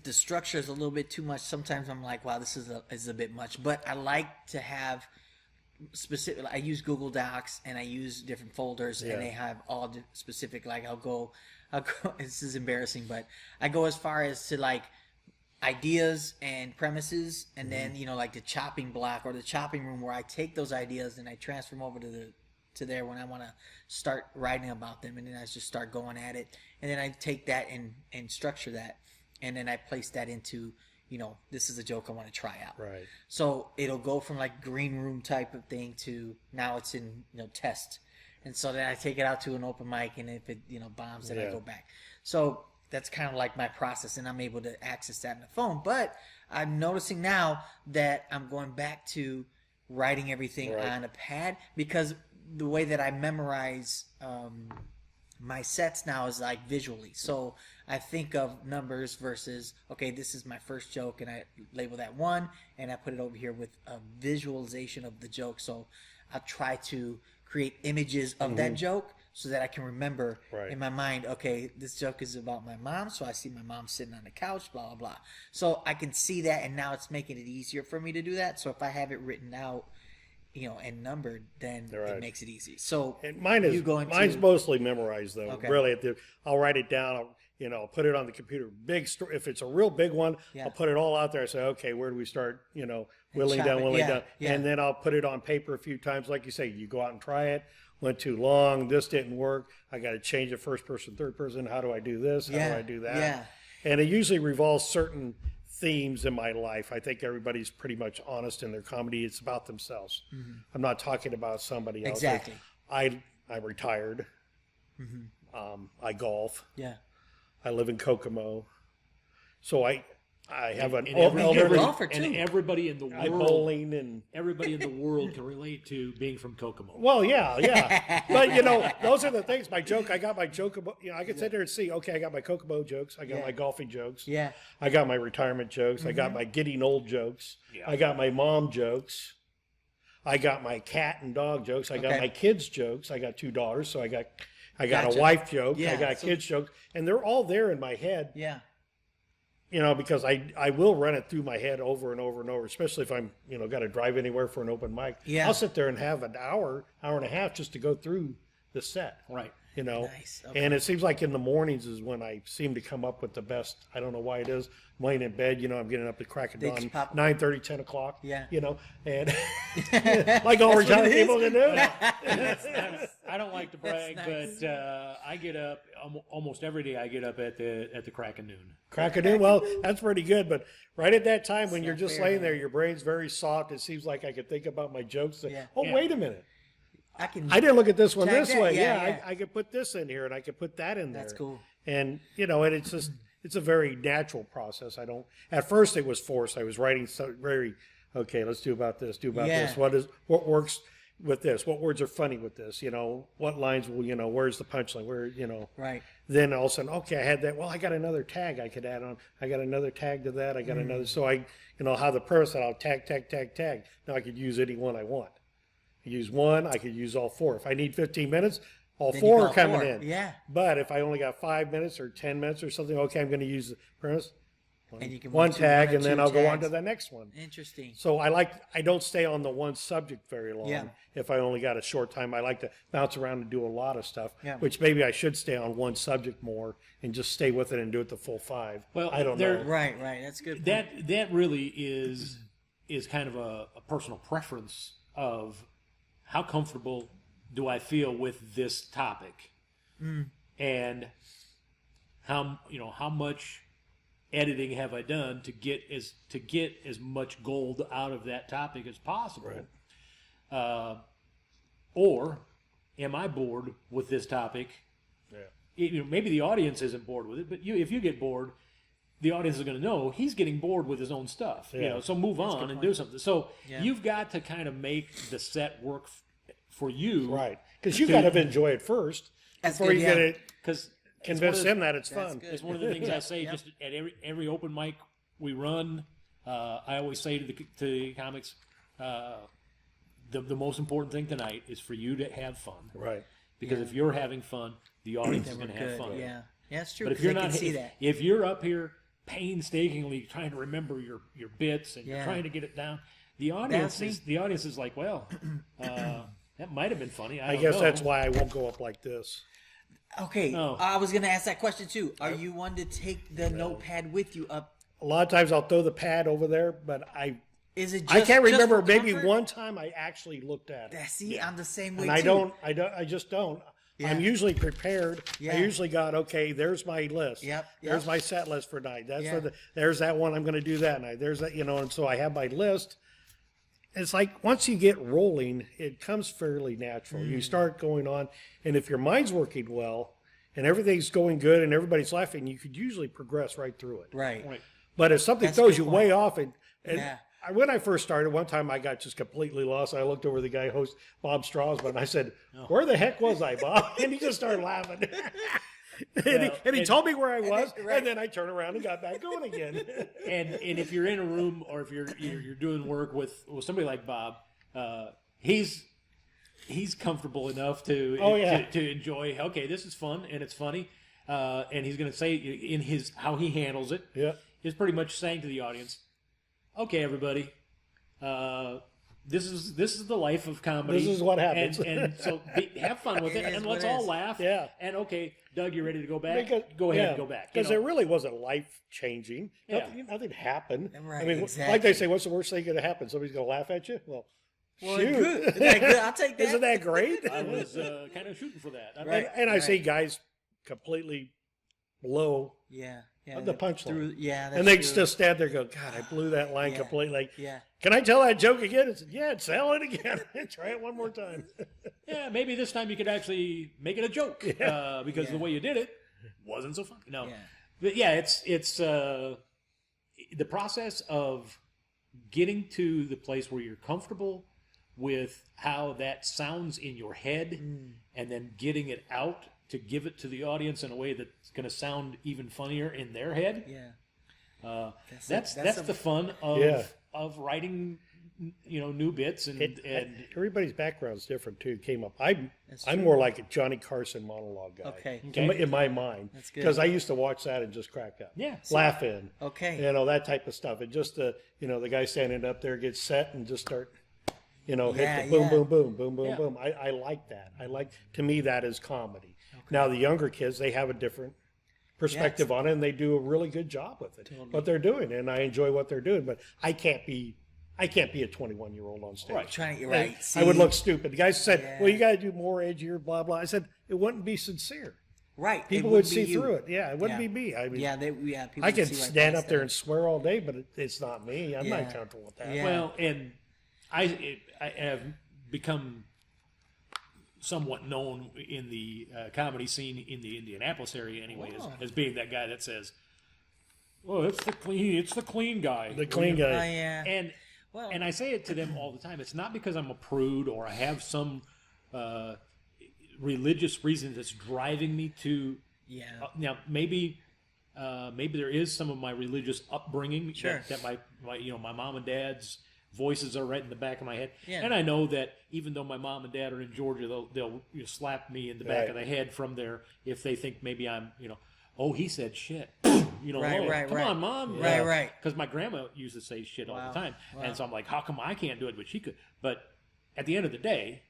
the structure is a little bit too much. Sometimes I'm like, wow, this is a bit much. But I like to have specific. I use Google Docs and I use different folders, Yeah. and they have all specific. Like I'll go. This is embarrassing, but I go as far as to like ideas and premises, and then like the chopping block or the chopping room where I take those ideas and I transfer them over to there when I want to start writing about them, and then I just start going at it, and then I take that and structure that, and then I place that into this is a joke I want to try out. right. So it'll go from like green room type of thing to now it's in test, and so then I take it out to an open mic, and if it bombs, then I Yeah. go back. So that's kind of like my process, and I'm able to access that in the phone. But I'm noticing now that I'm going back to writing everything Right. on a pad, because the way that I memorize my sets now is like visually. So I think of numbers versus, okay, this is my first joke, and I label that one, and I put it over here with a visualization of the joke. So I'll try to create images of that joke so that I can remember Right. in my mind, okay, this joke is about my mom, so I see my mom sitting on the couch, blah, blah, blah. So I can see that, and now it's making it easier for me to do that. So if I have it written out, and numbered, then Right. it makes it easy. So And mine's to- mostly memorized though. Okay. Really, I'll write it down. I'll put it on the computer. If it's a real big one, Yeah. I'll put it all out there. I say, okay, where do we start? Whittling chop down, it. whittling Yeah, down, yeah. and then I'll put it on paper a few times. Like you say, you go out and try it. Went too long. This didn't work. I got to change it. First person, third person. How do I do this? How do I do that? Yeah. And it usually revolves certain themes in my life. I think everybody's pretty much honest in their comedy. It's about themselves. I'm not talking about somebody else. Exactly. I'm retired. I golf. Yeah. I live in Kokomo. So I I have an And everybody, golfer, too. and everybody in the I world, bowling and everybody in the world can relate to being from Kokomo. well, yeah. But you know, those are the things. My joke. I got my joke about. You know, I could sit there and see. Okay, I got my Kokomo jokes. I got my golfing jokes. Yeah. I got my retirement jokes. I got my getting old jokes. Yeah. I got my mom jokes. I got my cat and dog jokes. I got Okay. my kids jokes. I got 2 daughters, so I got Gotcha. a wife joke. Yeah, I got so- kids jokes, and they're all there in my head. Yeah. You know, because I will run it through my head over and over and over, especially if I'm, you know, got to drive anywhere for an open mic. Yeah. I'll sit there and have an hour and a half just to go through the set. Right. You know, Nice, okay. and it seems like in the mornings is when I seem to come up with the best. I don't know why it is. I'm laying in bed, you know, I'm getting up at crack of They dawn, just pop- 9:30, 10 o'clock. Yeah. You know, and like all retired it is. people can do. I don't like to brag, That's nice. but I get up almost every day. I get up at the crack of noon. Crack of dawn. Well, that's pretty good. But right at that time when you're not just fair, laying man. there, your brain's very soft. It seems like I could think about my jokes. Yeah. Oh, Yeah. wait a minute. I can. I didn't look at this one Tag this that, way. yeah, Yeah, yeah. I could put this in here and I could put that in there. That's cool. And, you know, and it's just, it's a very natural process. I don't, at first it was forced. I was writing so very, okay, let's do about this, do about Yeah. this. What works with this? What words are funny with this? You know, what lines will, you know, where's the punchline? Where, you know, Right. then all of a sudden, okay, I had that. Well, I got another tag I could add on. I got another tag to that. I got another. So I, you know, how the premise that I'll tag. Now I could use any one I want. I use one. I could use all 4. If I need 15 minutes, all Then you 4 call are coming 4. in. Yeah. But if I only got 5 minutes or 10 minutes or something, okay, I'm going to use the premise. And you can One do tag, or and then 2 I'll go on tags. to the next one. Interesting. So I don't stay on the one subject very long. Yeah. If I only got a short time, I like to bounce around and do a lot of stuff. Yeah. Which maybe I should stay on one subject more and just stay with it and do it the full 5. Well, I don't there- know. Right. Right. That's a good. Point. That really is kind of a personal preference of how comfortable do I feel with this topic, and how much editing have I done to get as much gold out of that topic as possible, or am I bored with this topic? Yeah. Maybe the audience isn't bored with it, but if you get bored, the audience is going to know he's getting bored with his own stuff. Yeah. So move on and do something. So Yeah. you've got to kind of make the set work for you, Right. Because you got to enjoy it first That's before good, you yeah. get it. Because Convince him that it's That's fun. good. it's one of the things I say Yep. just at every open mic we run. I always say to the comics, the most important thing tonight is for you to have fun. Right. Because if you're having fun, the audience is Then going we're to have good. fun. Yeah. Yeah, that's true. But if 'cause you're they not, can see that. if you're up here painstakingly trying to remember your bits and you're Yeah. trying to get it down, the audience is like, well, that might have been funny. I I don't guess know. that's why I won't go up like this. Okay, Oh. I was gonna ask that question too. Are you one to take the notepad with you up? A lot of times I'll throw the pad over there, but Is it? Just, I can't just remember. for Maybe comfort? one time I actually looked at it. See, I'm the same way And too. I just don't. Yeah. I'm usually prepared. Yeah. I usually got, okay, there's my list. Yep, There's yep. my set list for night. That's Yeah. there's that one I'm going to do that night. There's that, and so I have my list. It's like once you get rolling, it comes fairly natural. Mm. You start going on, and if your mind's working well and everything's going good and everybody's laughing, you could usually progress right through it. Right. Right. But if something That's a throws good you way off, and Yeah. when I first started, one time I got just completely lost. I looked over the guy host Bob Strasman, and I said, "Where the heck was I, Bob?" And he just started laughing. and he told me where I was, right. and then I turned around and got back going again. And if you're in a room or if you're doing work with somebody like Bob, he's comfortable enough to Oh, yeah. to enjoy. Okay, this is fun and it's funny, and he's going to say in his how he handles it Yeah. is pretty much saying to the audience, "Okay, everybody, this is the life of comedy. This is what happens." and so have fun with it, It is and what let's it all is. laugh. Yeah. And okay, Doug, you ready to go back? Go ahead and go back. Because it really wasn't life changing. Yeah. Nothing happened. Right, I mean, exactly. like they say, what's the worst thing going to happen? Somebody's going to laugh at you? Well, Well, shoot. good. Isn't that good? I'll take that. Isn't that great? I was kind of shooting for that. Right. And I Right. see guys completely blow, Yeah. the punchline. Yeah. That's and they true. just stand there and go, God, I blew that line Yeah. completely. Like, Yeah. can I tell that joke again? I said, yeah, tell it again. Try it one more time. Yeah, maybe this time you could actually make it a joke because the way you did it wasn't so funny. No, Yeah. but yeah, it's the process of getting to the place where you're comfortable with how that sounds in your head, and then getting it out to give it to the audience in a way that's going to sound even funnier in their head. Yeah. That's the fun of writing, new bits and everybody's background's different too. Came up. I'm more like a Johnny Carson monologue guy. Okay. In my mind, That's good. because I used to watch that and just crack up. Yeah. Laughing. Okay. That type of stuff. And just the guy standing up there gets set and just start. Hit the boom, boom, boom, boom, boom, Yeah. boom. I like that. To me, that is comedy. Now, the younger kids, they have a different perspective on it, and they do a really good job with it. What they're doing, and I enjoy what they're doing, but I can't be a 21-year-old on stage. Right. I would look stupid. The guys said, well, you got to do more edgier, blah, blah. I said, it wouldn't be sincere. Right. People would see through it. Yeah, it wouldn't be me. I mean, people I can see right stand past up there that. and swear all day, but it's not me. I'm Yeah. not comfortable with that. Yeah. Well, and I have become somewhat known in the comedy scene in the Indianapolis area, anyway, as being that guy that says, "Oh, it's the clean guy." The clean guy. Oh, yeah. And I say it to them all the time. It's not because I'm a prude or I have some religious reason that's driving me to. Yeah. Now maybe there is some of my religious upbringing Sure. that my mom and dad's voices are right in the back of my head. Yeah. And I know that even though my mom and dad are in Georgia, they'll slap me in the back of the head from there if they think maybe I'm, oh, he said shit. Right. Come on, Mom. Right. Because my grandma used to say shit all Wow. the time. Wow. And so I'm like, how come I can't do it, but she could? But at the end of the day,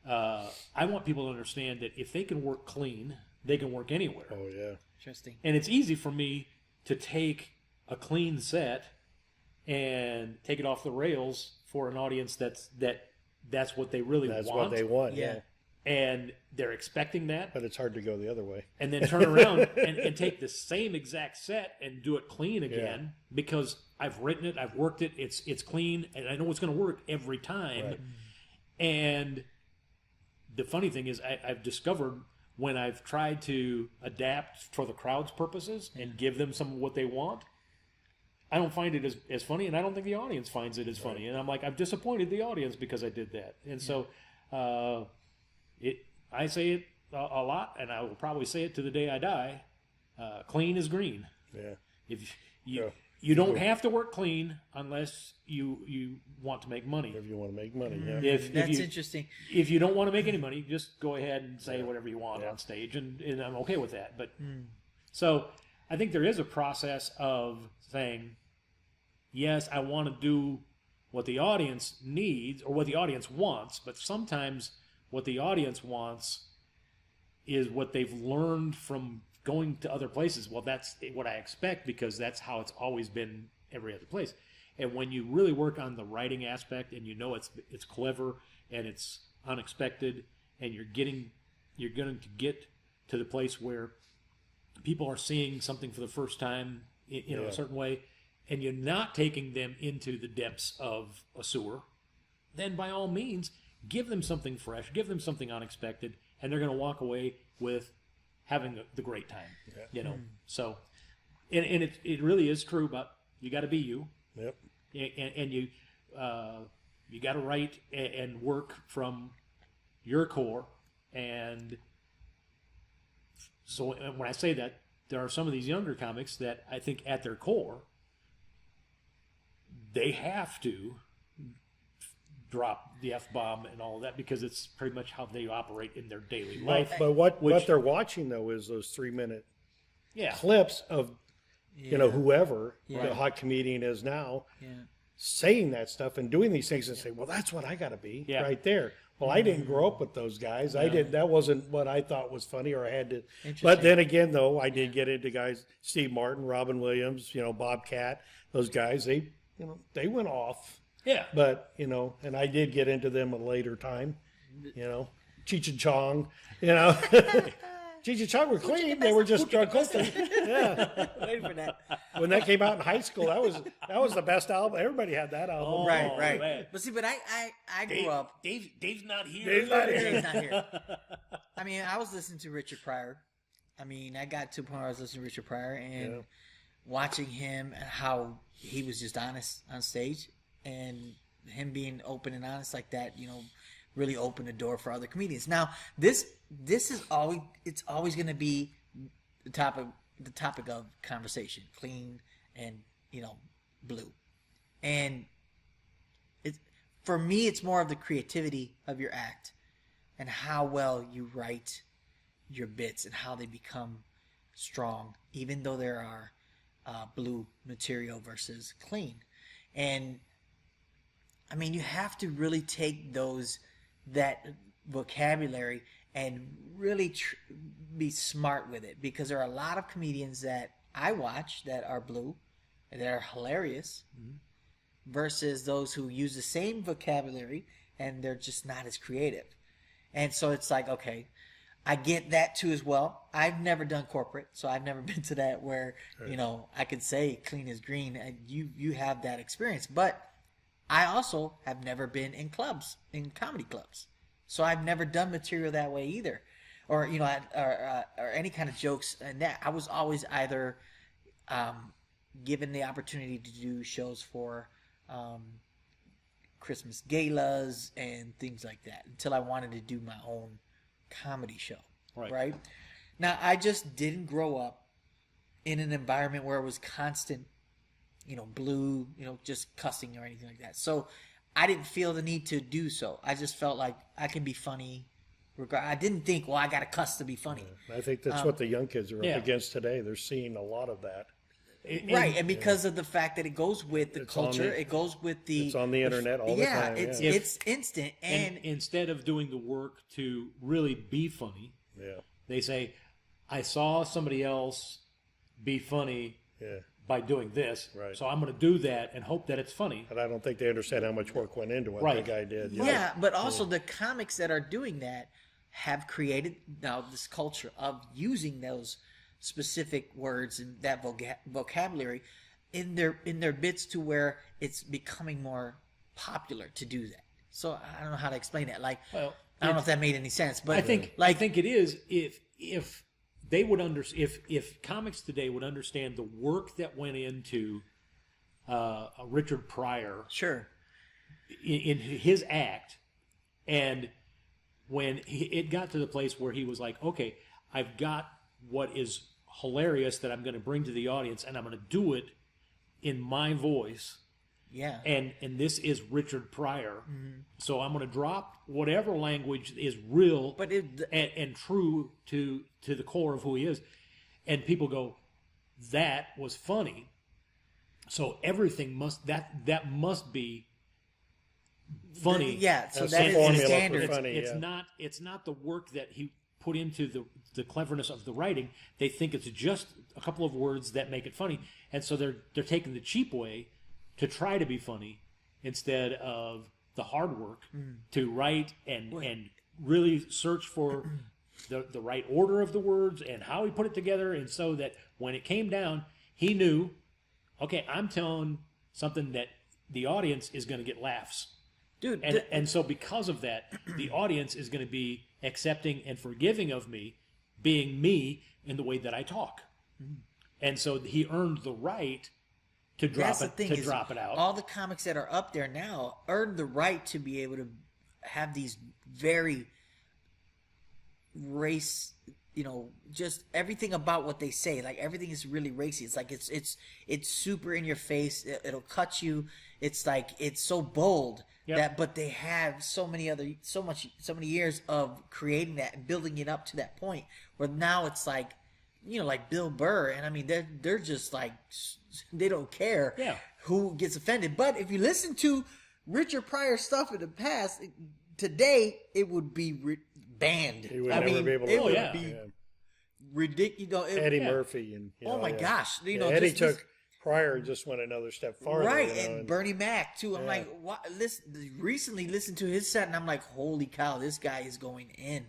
I want people to understand that if they can work clean, they can work anywhere. Oh, yeah. Interesting. And it's easy for me to take a clean set and take it off the rails for an audience that's what they really That's want. what they want. Yeah. Yeah. And they're expecting that. But it's hard to go the other way. And then turn around and take the same exact set and do it clean again because I've written it, I've worked it, it's clean, and I know it's going to work every time. Right. And the funny thing is I've discovered when I've tried to adapt for the crowd's purposes and give them some of what they want, I don't find it as funny, and I don't think the audience finds it as funny. And I'm like, I've disappointed the audience because I did that. And so I say it a lot, and I will probably say it to the day I die. Clean is green. Yeah. If you don't have to work clean unless you want to make money. If you want to make money, yeah. That's interesting. If you don't want to make any money, just go ahead and say whatever you want on stage, and I'm okay with that. But so I think there is a process of saying, yes, I want to do what the audience needs or what the audience wants, but sometimes what the audience wants is what they've learned from going to other places. Well, that's what I expect because that's how it's always been every other place. And when you really work on the writing aspect and it's clever and it's unexpected and you're going to get to the place where people are seeing something for the first time in a certain way, and you're not taking them into the depths of a sewer, then by all means, give them something fresh, give them something unexpected, and they're going to walk away with having the great time. So, and it really is true, but you got to be you. Yep. And you got to write and work from your core. And so when I say that, there are some of these younger comics that I think at their core, they have to drop the F-bomb and all of that because it's pretty much how they operate in their daily life. But what they're watching, though, is those 3-minute clips of, whoever the hot comedian is now saying that stuff and doing these things and say, well, that's what I got to be right there. Well, I didn't grow up with those guys. That wasn't what I thought was funny or I had to. But then again, though, I did get into guys, Steve Martin, Robin Williams, Bobcat, those guys, they went off. Yeah. But, and I did get into them at a later time, Cheech and Chong, Cheech and Chong were clean. They were just drug coasting. Yeah. Wait for that. When that came out in high school, that was the best album. Everybody had that album. Right. man. But see, I grew up. Dave's not here. Dave's not here. Dave's not here. I mean, I was listening to Richard Pryor. I mean, I got to a point where I was listening to Richard Pryor, and watching him and how he was just honest on stage, and him being open and honest like that, really opened the door for other comedians. Now, this is always going to be the topic of conversation, clean and blue, and for me, it's more of the creativity of your act and how well you write your bits and how they become strong, even though there are blue material versus clean. And I mean, you have to really take that vocabulary and really be smart with it, because there are a lot of comedians that I watch that are blue and that are hilarious, versus those who use the same vocabulary and they're just not as creative. And so it's like, okay, I get that too as well. I've never done corporate, so I've never been to that where, I could say clean is green, and you have that experience. But I also have never been in comedy clubs. So I've never done material that way either. Or, or any kind of jokes. And that I was always either given the opportunity to do shows for Christmas galas and things like that, until I wanted to do my own comedy show. Right? Now, I just didn't grow up in an environment where it was constant, blue, just cussing or anything like that. So I didn't feel the need to do so. I just felt like I can be funny. I didn't think, well, I got to cuss to be funny. I think that's what the young kids are up against today. They're seeing a lot of that. And because of the fact that it goes with the culture, it goes with the... It's on the internet all the time. It's instant. And instead of doing the work to really be funny, they say, I saw somebody else be funny by doing this, so I'm going to do that and hope that it's funny. And I don't think they understand how much work went into what the guy did. Yeah, but also the comics that are doing that have created now this culture of using those specific words and that vocabulary in their bits, to where it's becoming more popular to do that. So I don't know how to explain that. Like, I don't know if that made any sense, but I think it is. If they would if comics today would understand the work that went into Richard Pryor, in his act, and when it got to the place where he was like, okay, I've got what is hilarious that I'm going to bring to the audience, and I'm going to do it in my voice. Yeah. And this is Richard Pryor. So I'm going to drop whatever language is real and true to the core of who he is. And people go, that was funny. So everything must be funny. So that is the standard. It's not the work that he put into the cleverness of the writing. They think it's just a couple of words that make it funny. And so they're taking the cheap way to try to be funny instead of the hard work to write and really search for the right order of the words and how he put it together. And so that when it came down, he knew, okay, I'm telling something that the audience is going to get laughs. Dude, and so because of that, the audience is going to be accepting and forgiving of me being me in the way that I talk. And so he earned the right to drop it out. All the comics that are up there now earned the right to be able to have these very race, just everything about what they say. Like, everything is really racy. It's like it's super in your face. It'll cut you. It's like it's so bold but they have so many years of creating that and building it up to that point where now it's like, like Bill Burr, and I mean they're just like, they don't care who gets offended. But if you listen to Richard Pryor stuff in the past, today it would be banned. He would never be able to. It would be ridiculous. Eddie Murphy and oh my gosh, Eddie took Pryor and just went another step farther. Right, and Bernie Mac too. I'm like, what? Recently listened to his set, and I'm like, holy cow, this guy is going in,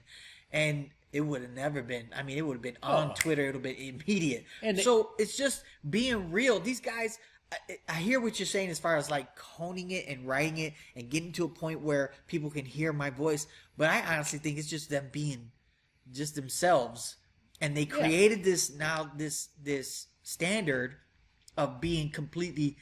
and it would have never been. I mean, it would have been on Twitter. It would have been immediate. And so it's just being real. These guys, I hear what you're saying as far as like honing it and writing it and getting to a point where people can hear my voice. But I honestly think it's just them being just themselves, and they created this standard of being completely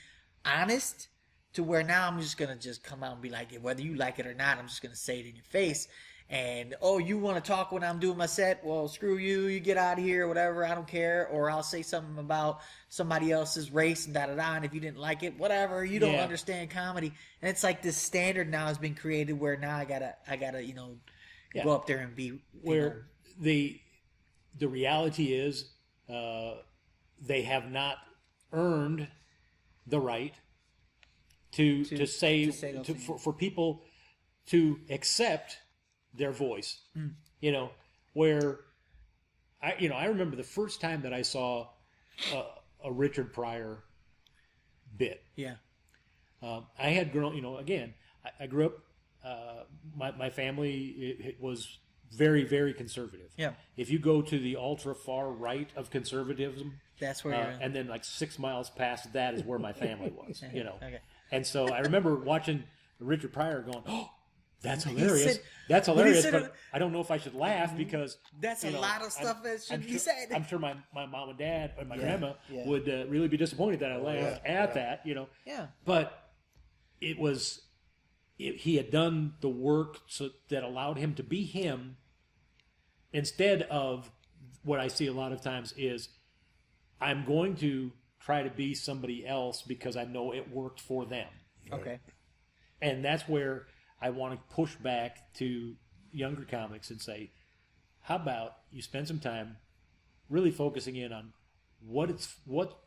honest to where now I'm just gonna just come out and be like, whether you like it or not, I'm just gonna say it in your face. And you want to talk when I'm doing my set? Well, screw you. You get out of here, whatever. I don't care. Or I'll say something about somebody else's race and da da da. And if you didn't like it, whatever. You don't understand comedy. And it's like this standard now has been created where now I gotta go up there and be where the reality is they have not earned the right to say for people to accept their voice. Where I remember the first time that I saw a Richard Pryor bit. I had grown, again, I grew up, my family it was very, very conservative. If you go to the ultra far right of conservatism, that's where you're and then like 6 miles past that is where my family was, Okay. And so I remember watching Richard Pryor going, "Oh, that's hilarious! That's hilarious!" But I don't know if I should laugh because that's a lot of stuff that should be said. I'm sure my mom and dad and my grandma would really be disappointed that I laughed at that, But it was he had done the work that allowed him to be him, instead of what I see a lot of times is I'm going to try to be somebody else because I know it worked for them. Okay. And that's where I want to push back to younger comics and say, how about you spend some time really focusing in on what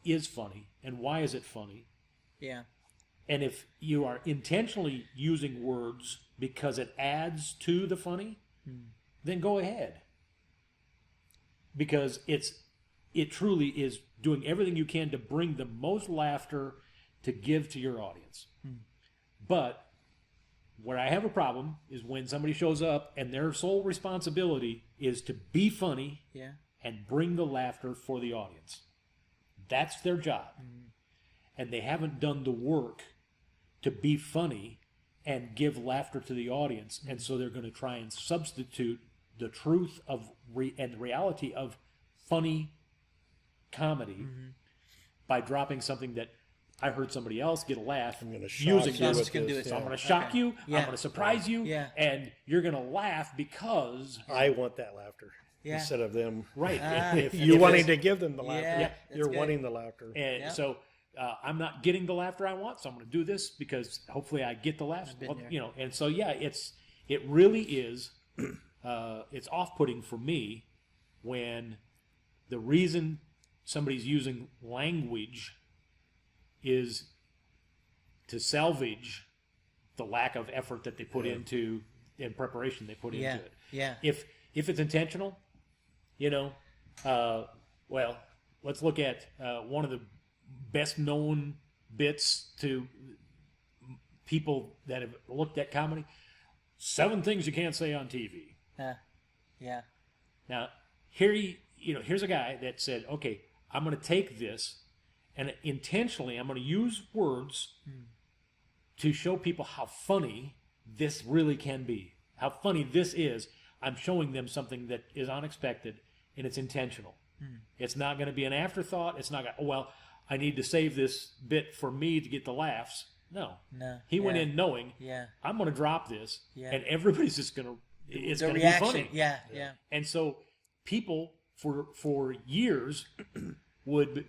is funny and why is it funny? Yeah. And if you are intentionally using words because it adds to the funny, then go ahead. Because it truly is doing everything you can to bring the most laughter to give to your audience. But where I have a problem is when somebody shows up and their sole responsibility is to be funny and bring the laughter for the audience. That's their job. And they haven't done the work to be funny and give laughter to the audience. And so they're going to try and substitute the truth of and the reality of funny comedy by dropping something that I heard somebody else get a laugh using this. So I'm going to shock you. I'm going to surprise you. And you're going to laugh because I want that laughter instead of them. Right. If you're wanting to give them the laughter, you're wanting the laughter. And so I'm not getting the laughter I want, so I'm going to do this because hopefully I get the laughs. And so it really is it's off-putting for me when the reason somebody's using language is to salvage the lack of effort that they put into in preparation they put into it. If it's intentional, well, let's look at one of the best known bits to people that have looked at comedy: 7 things you can't say on TV. Now, here's a guy that said, okay, I'm going to take this and intentionally I'm going to use words to show people how funny this really can be, how funny this is. I'm showing them something that is unexpected and it's intentional. It's not going to be an afterthought. It's not going to, I need to save this bit for me to get the laughs. No. He went in knowing, I'm going to drop this and everybody's just going to, it's going to be funny. And so people for years would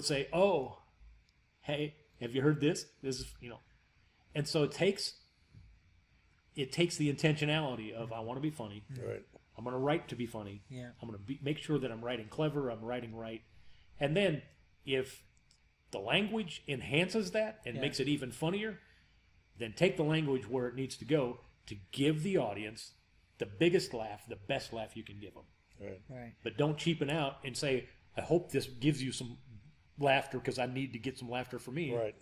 say, "Oh, hey, have you heard this? This is, And so it takes the intentionality of I want to be funny. Right. I'm going to write to be funny. I'm going to make sure that I'm writing clever. I'm writing right. And then if the language enhances that and makes it even funnier, then take the language where it needs to go to give the audience the biggest laugh, the best laugh you can give them. Right. But don't cheapen out and say, I hope this gives you some laughter because I need to get some laughter for me. Right.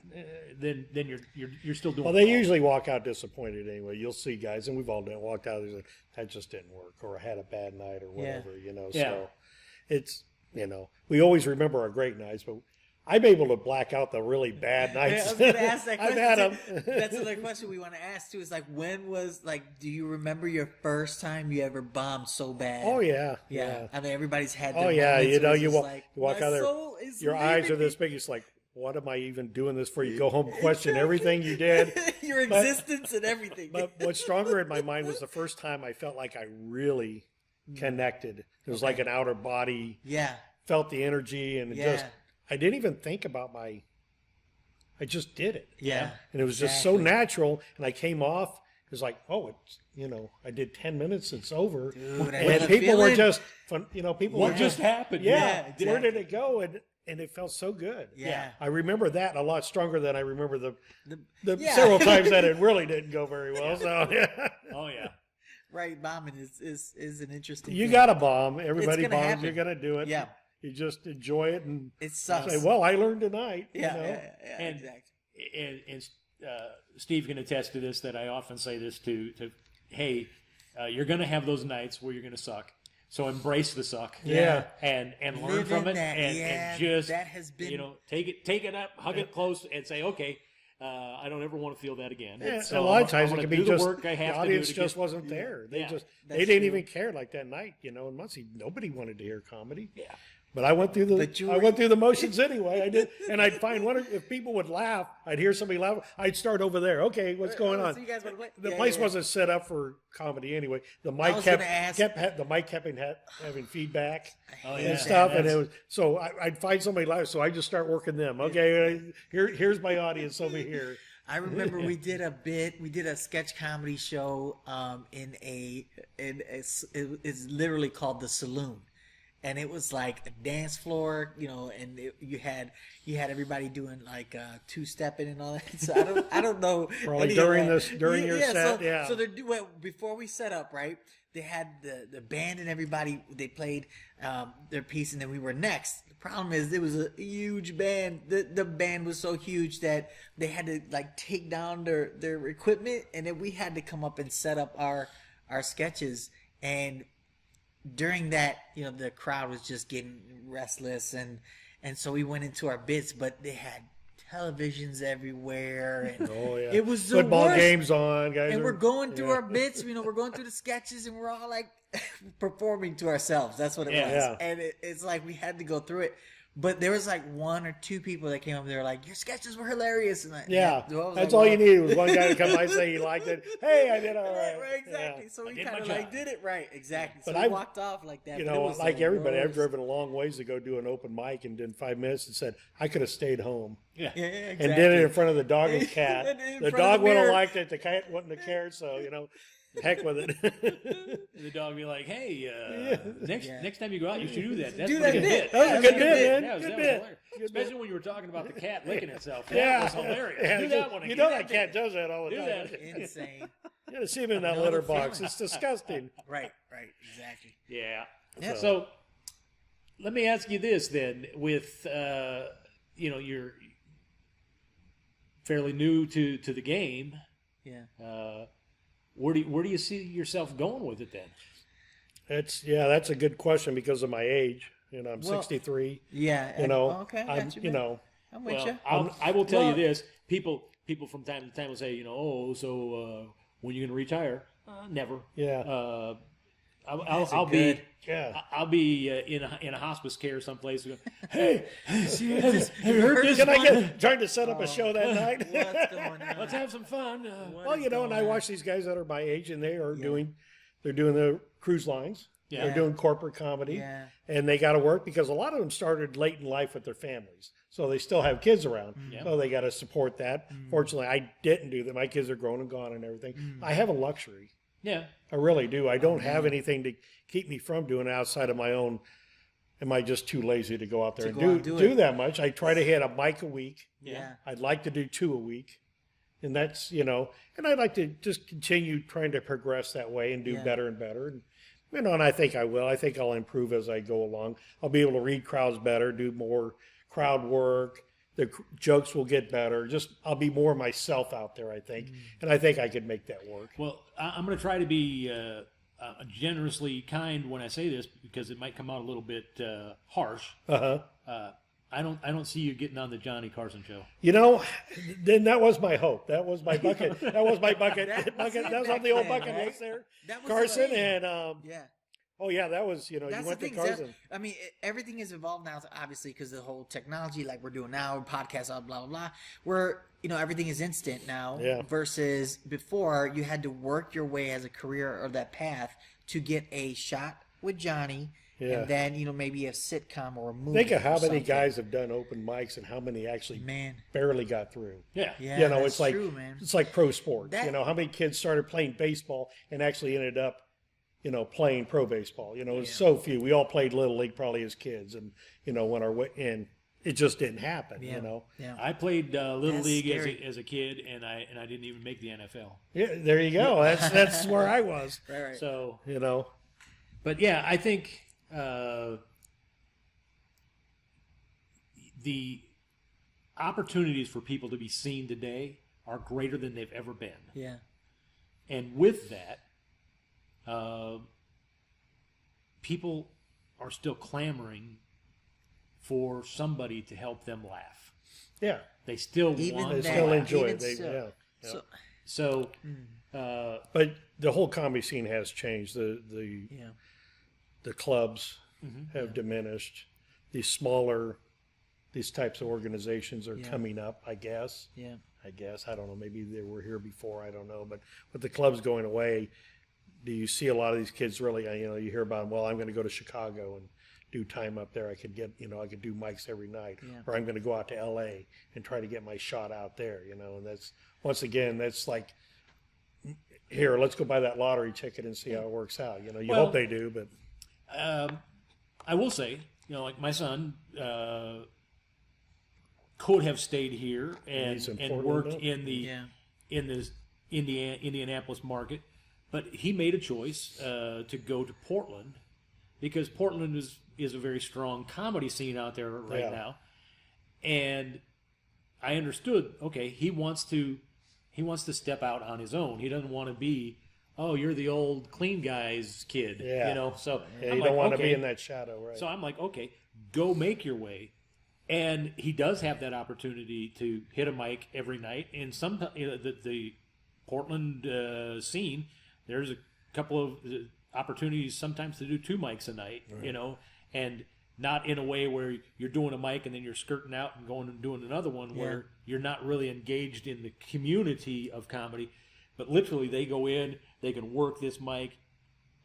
Then you're still doing. Well, they usually walk out disappointed anyway. You'll see guys, and we've all walked out. Like, that just didn't work, or I had a bad night, or whatever. So it's we always remember our great nights, but I'm able to black out the really bad Yeah, I nights. was going to ask that I've question. had them. That's another question we want to ask too. Is like, when was like, do you remember your first time you ever bombed so bad? Oh yeah, yeah. I mean, everybody's had. Oh their yeah, moments you know, where it's you just walk, like, you walk my out there, soul is your eyes are leaving this big. It's like, what am I even doing this for? You go home, question everything you did. me. Your existence and everything. But what's stronger in my mind was the first time I felt like I really connected. It was like an outer body. yeah, Felt the energy, and it Yeah. just I didn't even think about I just did it. yeah. And it was just so natural. And I came off. It was like, oh, it's I did 10 minutes. It's over. Dude, I And know the people were feeling. just fun. People What were just happened? yeah. Yeah, Where exactly. did it go? And it felt so good. Yeah. I remember that a lot stronger than I remember the Yeah. several times that it really didn't go very well. So yeah. Oh yeah. Right, bombing is an interesting. You thing. got to bomb. Everybody gonna bombs. happen. You're going to do it. Yeah. You just enjoy it and It sucks. say, well, I learned tonight. yeah, You know? yeah, And- exactly. And Steve can attest to this. That I often say this to hey, you're going to have those nights where you're going to suck. So embrace the suck. Yeah. And learn Live from in it, that. and Yeah, just that has been- take it up, hug it close, and say, okay, I don't ever want to feel that again. Yeah, So a lot of I'm times it gonna can be do the just work I have the to do audience to just get- wasn't there. They Yeah, just that's they didn't true. even care like that night. In Muncie, nobody wanted to hear comedy. Yeah. But I went through But you I were- went through the motions anyway. I did, and I'd find if people would laugh, I'd hear somebody laugh. I'd start over there. Okay, what's going Oh, on? so you guys wanna play? The Yeah, place yeah. wasn't set up for comedy anyway. The mic was kept gonna ask- the mic kept having feedback Oh, and yeah. stuff, and That's- it was so I'd find somebody laugh, so I just start working them. Okay, here's my audience over here. I remember we did a sketch comedy show it's literally called The Saloon. And it was like a dance floor, and you had everybody doing like two-stepping and all that. So I don't know. Probably any of during that. during your set, so, yeah. So they're doing before we set up, right? They had the band and everybody. They played their piece, and then we were next. The problem is it was a huge band. The band was so huge that they had to like take down their equipment, and then we had to come up and set up our sketches. And during that, the crowd was just getting restless, and so we went into our bits, but they had televisions everywhere, and Oh yeah, it was the football worst. games on, guys. And are- we're going through yeah. our bits, we're going through the sketches, and we're all like performing to ourselves. That's what it Yeah. was. Yeah. And it's like we had to go through it. But there was like one or two people that came up. They were like, "Your sketches were hilarious." And Yeah, I was that's like, all well, you needed was one guy to come by and say he liked it. Hey, I did all right. Right, exactly. Yeah. So we did kind my of like job. did it right, exactly. So But we I- walked off like that. You but it know, was like the everybody, I've worst. driven a long ways to go do an open mic and in 5 minutes and said, I could have stayed home. Yeah. Yeah, exactly. And did it in front of the dog and cat. And in The front of dog the would have mirror. liked it. The cat wouldn't have cared. So, heck with it. And the dog be like, hey, next time you go out, you should do that. That's Do a that pretty bit. good That was a That's good a bit, good man. That was Good bit. hilarious. Good Especially when you were talking about the cat licking itself. That Yeah. was hilarious. Yeah, Do that one again. that cat does that all the Do time. that. Insane. You gotta see him in that Another litter box. feeling. It's disgusting. Right, exactly. Yeah. Yeah. So let me ask you this then: with you're fairly new to the game. Yeah. Where do you see yourself going with it then? That's a good question because of my age. I'm Well, 63. Yeah. I'm, okay. I got you, man. I'm with Well, you. I will tell you Well- this: people from time to time will say, when you going to retire? Never. Yeah. I'll be good. Yeah. I'll be in a hospice care someplace. Hey, have you heard this? Can I get trying to set up a show that night? What's going on? Let's have some fun. Well, and I watch these guys that are my age, and they are doing the cruise lines. Yeah. They're doing corporate comedy, Yeah. and they got to work because a lot of them started late in life with their families, so they still have kids around. Yeah. So they got to support that. Fortunately, I didn't do that. My kids are grown and gone and everything. I have a luxury. Yeah. I really do. I don't have anything to keep me from doing outside of my own. Am I just too lazy to go out there To and go out and do do it. that much? I try to hit a mic a week. Yeah. I'd like to do 2 a week. And that's, and I'd like to just continue trying to progress that way and do Yeah. better and better. And, and I think I will. I think I'll improve as I go along. I'll be able to read crowds better, do more crowd work. The jokes will get better. I'll be more myself out there, I think. And I think I could make that work. Well, I'm going to try to be generously kind when I say this because it might come out a little bit harsh. Uh-huh. I don't see you getting on the Johnny Carson show. You know, then that was my hope. That was my bucket. That was my bucket. That was bucket. it That was back on the old then, bucket right? list there. That was Carson the thing. and Yeah. oh yeah, that was you That's went the to thing. Carson. I mean, everything has evolved now, obviously, because the whole technology, like we're doing now, podcasts, blah blah blah. Where everything is instant now. Yeah. Versus before, you had to work your way as a career or that path to get a shot with Johnny. Yeah. And then maybe a sitcom or a movie. Think of how or many something. guys have done open mics and how many actually Man. barely got through. Yeah. Yeah, that's it's like true, man. it's like pro sports. That- How many kids started playing baseball and actually ended up, playing pro baseball. It's so few. We all played little league probably as kids, and when our way and it just didn't happen. Yeah. Yeah, I played Little That's League scary. as a kid, and I didn't even make the NFL. there you go. That's where I was. Right. So, But yeah, I think the opportunities for people to be seen today are greater than they've ever been. Yeah. And with that, people are still clamoring for somebody to help them laugh. yeah, They still Even want they that, still enjoy even it. so. Yeah. So, So, But the whole comedy scene has changed. The yeah. the clubs have diminished. These types of organizations are coming up, I guess. Yeah. I don't know. Maybe they were here before. I don't know. But with the clubs going away, do you see a lot of these kids really? You hear about them. Well, I'm going to go to Chicago and do time up there. I could get, I could do mics every night, or I'm going to go out to L.A. and try to get my shot out there. And that's once again, that's like, here, let's go buy that lottery ticket and see how it works out. You Well, hope they do, but I will say, like my son could have stayed here he's in and Portland worked now? in the Indianapolis market, but he made a choice to go to Portland because Portland is a very strong comedy scene out there right now, and I understood. Okay, he wants to step out on his own. He doesn't want to be, oh, you're the old clean guy's kid, Yeah. So yeah, I'm you like, don't want to okay. be in that shadow, right? So I'm like, okay, go make your way. And he does have that opportunity to hit a mic every night. And sometimes the Portland scene, there's a couple of opportunities sometimes to do 2 mics a night, and not in a way where you're doing a mic and then you're skirting out and going and doing another one where you're not really engaged in the community of comedy. But literally they go in, they can work this mic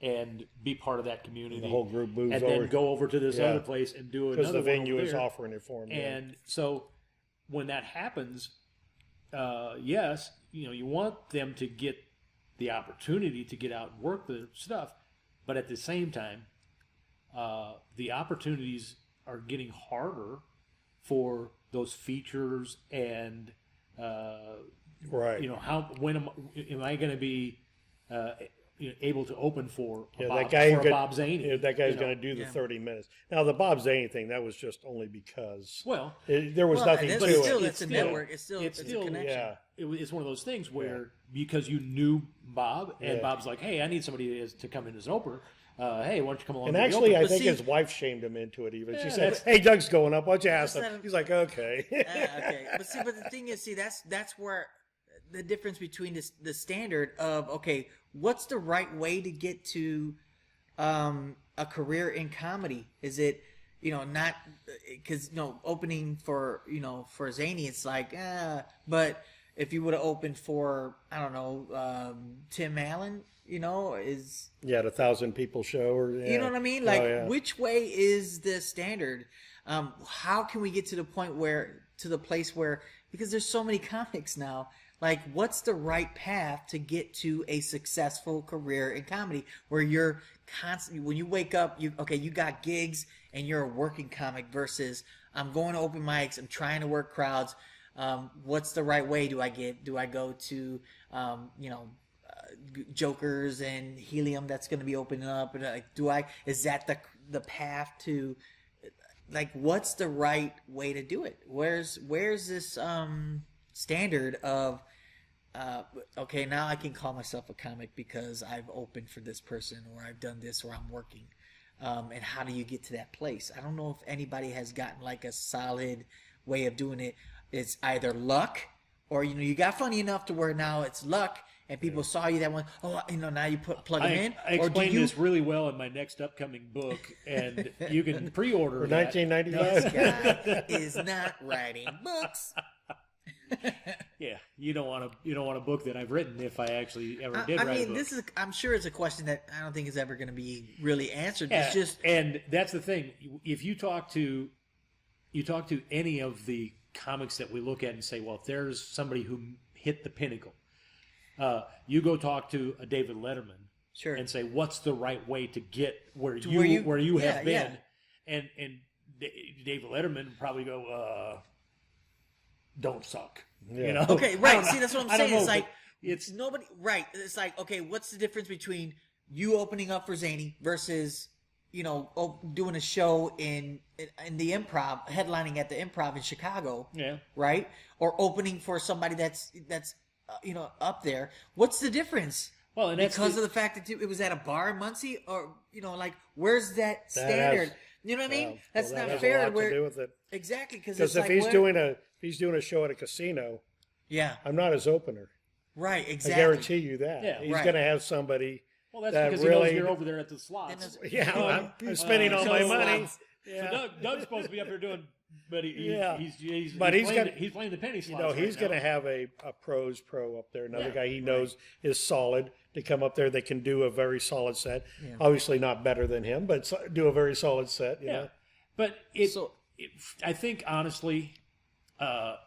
and be part of that community. The whole group moves and over. then go over to this Yeah. other place and do Because another the venue one over is there. offering it for them. And so when that happens, yes, you want them to get the opportunity to get out and work the stuff, but at the same time, the opportunities are getting harder for those features and right. when am I going to be able to open for a Bob, that guy for a Bob Zaney? that guy's going to do the 30 minutes. Now the Bob Zaney thing, that was just only because there was nothing that's to still, it. That's a network. It's still a connection. Yeah. It's one of those things where because you knew Bob and Bob's like, hey, I need somebody to come in as an opener. Hey, why don't you come along? And to the actually, opener? I think his wife shamed him into it. Even she said, "Hey, Doug's going up. Why don't you ask him?" He's like, "Okay." Okay, but the thing is, that's where the difference between the standard of what's the right way to get to a career in comedy? Is it not because opening for for Zany, it's like but if you would have opened for I don't know Tim Allen, is the 1,000 people show, or you know what I mean? Like, which way is the standard? How can we get to the place where because there's so many comics now. Like, what's the right path to get to a successful career in comedy where you're constantly, when you wake up, you got gigs and you're a working comic versus I'm going to open mics, I'm trying to work crowds. What's the right way? Do I go to, Jokers and Helium that's going to be opening up? And is that the path to, like, what's the right way to do it? Where's this, standard of now I can call myself a comic because I've opened for this person or I've done this or I'm working. and how do you get to that place? I don't know if anybody has gotten like a solid way of doing it. It's either luck, or you got funny enough to where now it's luck, and people saw you that one. Oh, now you plug them in. I explained this really well in my next upcoming book, and you can pre-order For that. 1995. This guy is not writing books. Yeah, you don't want a book that I've written if I actually ever did write a book. This is. I'm sure it's a question that I don't think is ever going to be really answered. Yeah, It's just and that's the thing. If you talk to any of the comics that we look at and say, well, if there's somebody who hit the pinnacle, you go talk to a David Letterman, sure. and say, what's the right way to get where To you where you- have yeah, been, and David Letterman would probably go, don't suck. Yeah. Okay, right. See, that's what I'm I don't saying. know, It's like but it's nobody. Right. It's like, okay, what's the difference between you opening up for Zany versus doing a show in the Improv, headlining at the Improv in Chicago, yeah. right? Or opening for somebody that's up there. What's the difference? Well, and that's Because of the fact that it was at a bar in Muncie, or like where's that standard? You know what I mean? That's that not has fair. a lot Where to do with it. exactly because Because it's if like he's doing a show at a casino, yeah, I'm not his opener. right, I exactly. guarantee you that. Yeah, He's right. going to have somebody. Well, that's that because really, he knows you're over there at the slots. Yeah, I'm spending all my money. So Doug's supposed to be up there doing, but he's playing the penny slots. He's going to have a pros pro up there. Another guy he knows is solid to come up there that can do a very solid set. Yeah. Obviously not better than him, but do a very solid set. You know? But I think honestly,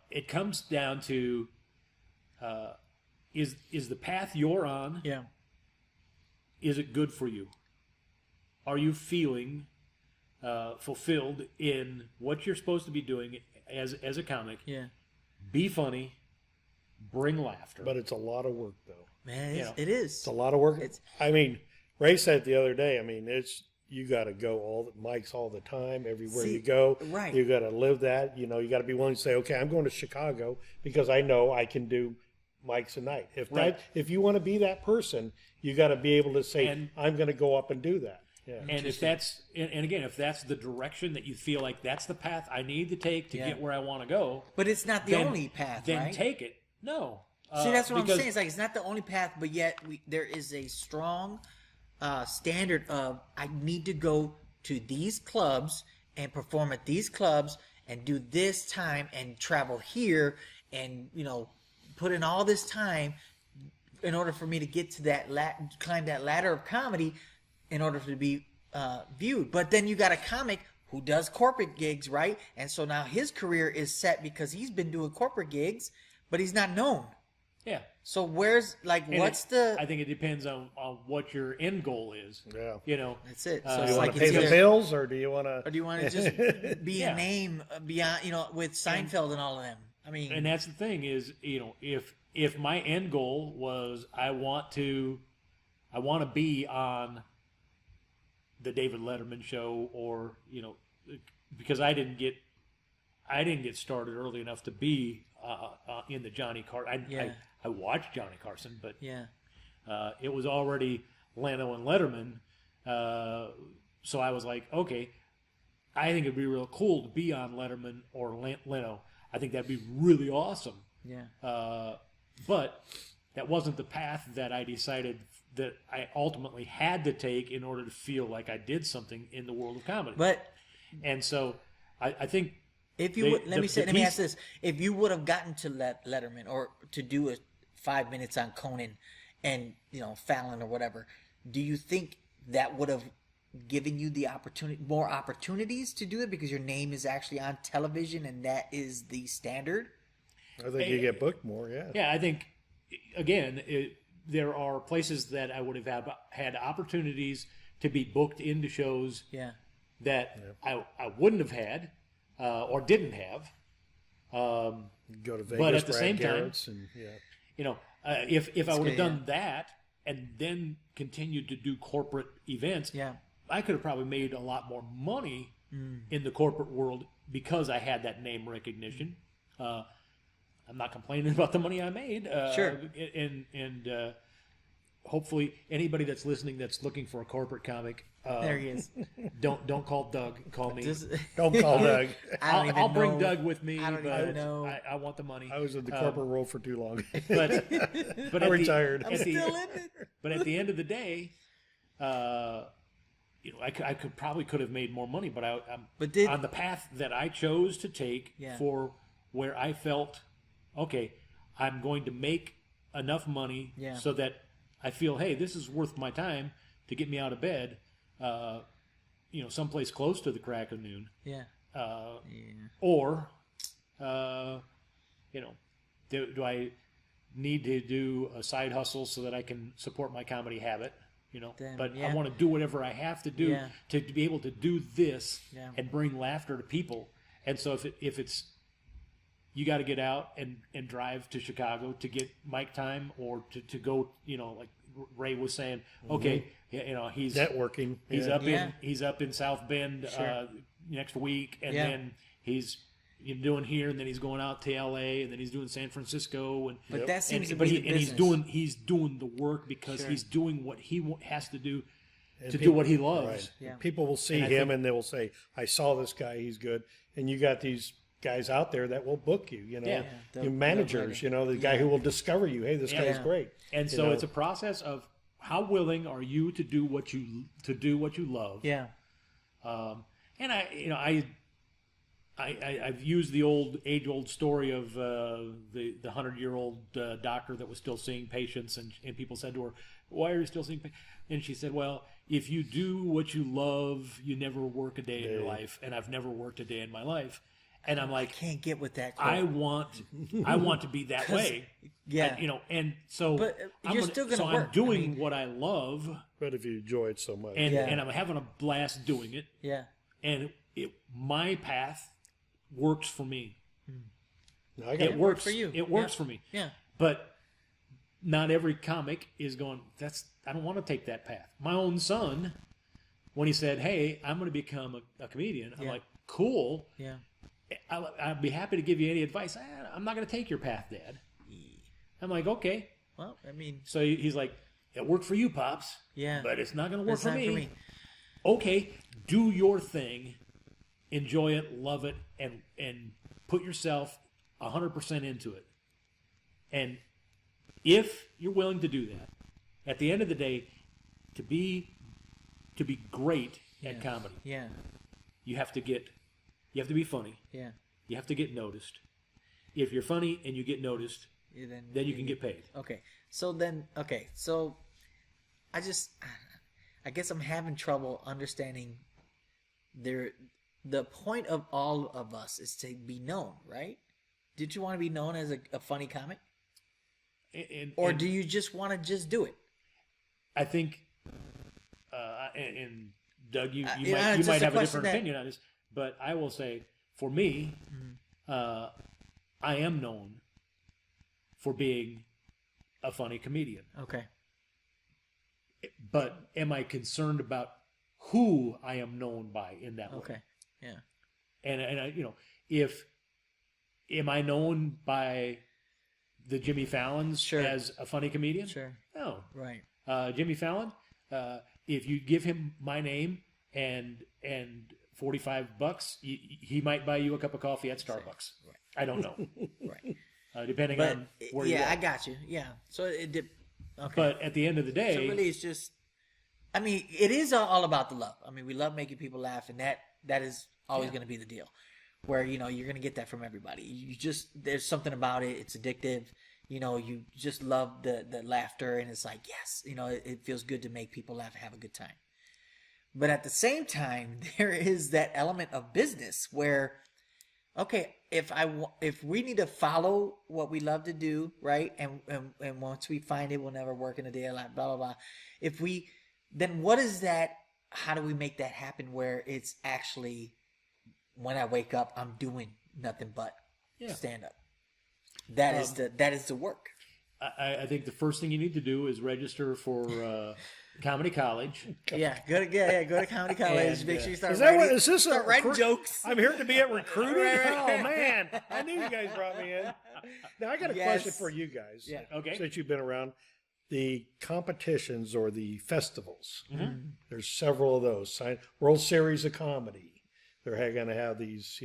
it comes down to is the path you're on? Yeah. Is it good for you? Are you feeling fulfilled in what you're supposed to be doing as a comic? Yeah. Be funny, bring laughter. But it's a lot of work, though. Man, You know, it is. It's a lot of work. It's- I mean, Ray said the other day. I mean, you got to go all the mics all the time, everywhere See, you go. right. You got to live that. You got to be willing to say, okay, I'm going to Chicago because I know I can do mics a night. If you want to be that person, you got to be able to say, I'm going to go up and do that. Yeah. And if that's again, if that's the direction that you feel like that's the path I need to take to get where I want to go, But it's not the only path, then right? take it. No. See, that's what I'm because- saying. It's like it's not the only path, but yet there is a strong standard of I need to go to these clubs and perform at these clubs and do this time and travel here and put in all this time in order for me to get to that climb that ladder of comedy in order to be viewed. But then you got a comic who does corporate gigs, right? And so now his career is set because he's been doing corporate gigs, but he's not known. Yeah. So where's And what's I think it depends on what your end goal is. Yeah. That's it. So Do it's you want like to pay it's the either- bills, or do you want to? or do you want to just be Yeah. a name beyond with Seinfeld and all of them? I mean, And that's the thing is, if my end goal was I want to be on the David Letterman show, or because I didn't get started early enough to be in the Johnny Carson. I watched Johnny Carson, but yeah, it was already Leno and Letterman. So I was like, okay, I think it'd be real cool to be on Letterman or Leno. I think that'd be really awesome. yeah. But that wasn't the path that I decided that I ultimately had to take in order to feel like I did something in the world of comedy. But And so I think if you would, let me ask this: if you would have gotten to Letterman or to do a 5 minutes on Conan and Fallon or whatever, do you think that would have given you the more opportunities to do it because your name is actually on television and that is the standard? I think you get booked more. Yeah. Yeah, I think, again, there are places that I would have had opportunities to be booked into shows Yeah. that I wouldn't have had or didn't have. Go to Vegas, But at the Brad same time, Garrett's, and if I would have good, done that and then continued to do corporate events, Yeah. I could have probably made a lot more money in the corporate world because I had that name recognition. I'm not complaining about the money I made. Sure. And hopefully anybody that's listening that's looking for a corporate comic, There he is. Don't call Doug. Call me. Don't call Doug. I'll bring Doug with me. I don't but even know. I want the money. I was in the corporate world for too long. But I retired. I'm still in it. But at the end of the day, I could have made more money, but I'm on the path that I chose to take for where I felt, okay, I'm going to make enough money so that I feel, hey, this is worth my time to get me out of bed, someplace close to the crack of noon. Yeah. Or, do I need to do a side hustle so that I can support my comedy habit? I want to do whatever I have to do to be able to do this and bring laughter to people. And so if it's you got to get out and drive to Chicago to get mic time or to go, like Ray was saying, okay, he's networking. He's up in South Bend next week, and then he's doing here, and then he's going out to LA, and then he's doing San Francisco, but that seems he's doing the work because he's doing what he has to do do what he loves. Right. Yeah. People will see him and they will say, "I saw this guy; he's good." And you got these guys out there that will book you. Your managers. The guy who will discover you. Hey, this guy's great. And so it's a process of how willing are you to do what you love. Yeah. And I've used the age-old story of the 100-year-old doctor that was still seeing patients, and people said to her, "Why are you still seeing patients?" And she said, "Well, if you do what you love, you never work a day in your life, and I've never worked a day in my life." And I'm like, I can't get with that quote. I want to be that way. Yeah. And so but you're still going to work. I'm doing what I love. But if you enjoy it so much, and I'm having a blast doing it. Yeah. And my path works for me. It works for you. It works for me. Yeah. But not every comic is going, I don't want to take that path. My own son, when he said, "Hey, I'm going to become a comedian," I'm like, "Cool. Yeah. I'd be happy to give you any advice." "I'm not going to take your path, Dad." I'm like, "Okay." Well, So he's like, "It worked for you, Pops. Yeah. But it's not going to work for not me." for me. Okay, do your thing, enjoy it, love it, and put yourself 100% into it. And if you're willing to do that, at the end of the day, to be great at comedy, you have to be funny. Yeah. You have to get noticed. If you're funny and you get noticed, then you can get paid. Okay. So I guess I'm having trouble understanding the point of all of us is to be known, right? Did you want to be known as a funny comic? Or do you just want to just do it? I think, and Doug, you might have a different opinion on this, but I will say, for me, I am known for being a funny comedian. Okay. But am I concerned about who I am known by in that way? Okay. Yeah. And I, am I known by the Jimmy Fallons as a funny comedian? Sure. No. Right. Jimmy Fallon, if you give him my name and $45, he might buy you a cup of coffee at Starbucks. Right. I don't know. Right. Depending on where you are. Yeah, I got you. Yeah. So okay. But at the end of the day, so really, it's just. It is all about the love. We love making people laugh, and that is always going to be the deal. Where you're going to get that from everybody. There's something about it. It's addictive. You just love the laughter, and it's like, yes, it feels good to make people laugh and have a good time. But at the same time, there is that element of business where, okay, if we need to follow what we love to do, right, and once we find it, we'll never work in a day, like blah blah blah. Then what is that? How do we make that happen where it's actually when I wake up, I'm doing nothing but stand up? That is the work. I think the first thing you need to do is register for Comedy College. Yeah, go to Comedy College. Make sure you start writing jokes. I'm here to be at recruiting. Oh man, I knew you guys brought me in. Now I got a question for you guys. Yeah. Okay. Since you've been around, the competitions or the festivals. There's several of those. World Series of Comedy. They're going to have these,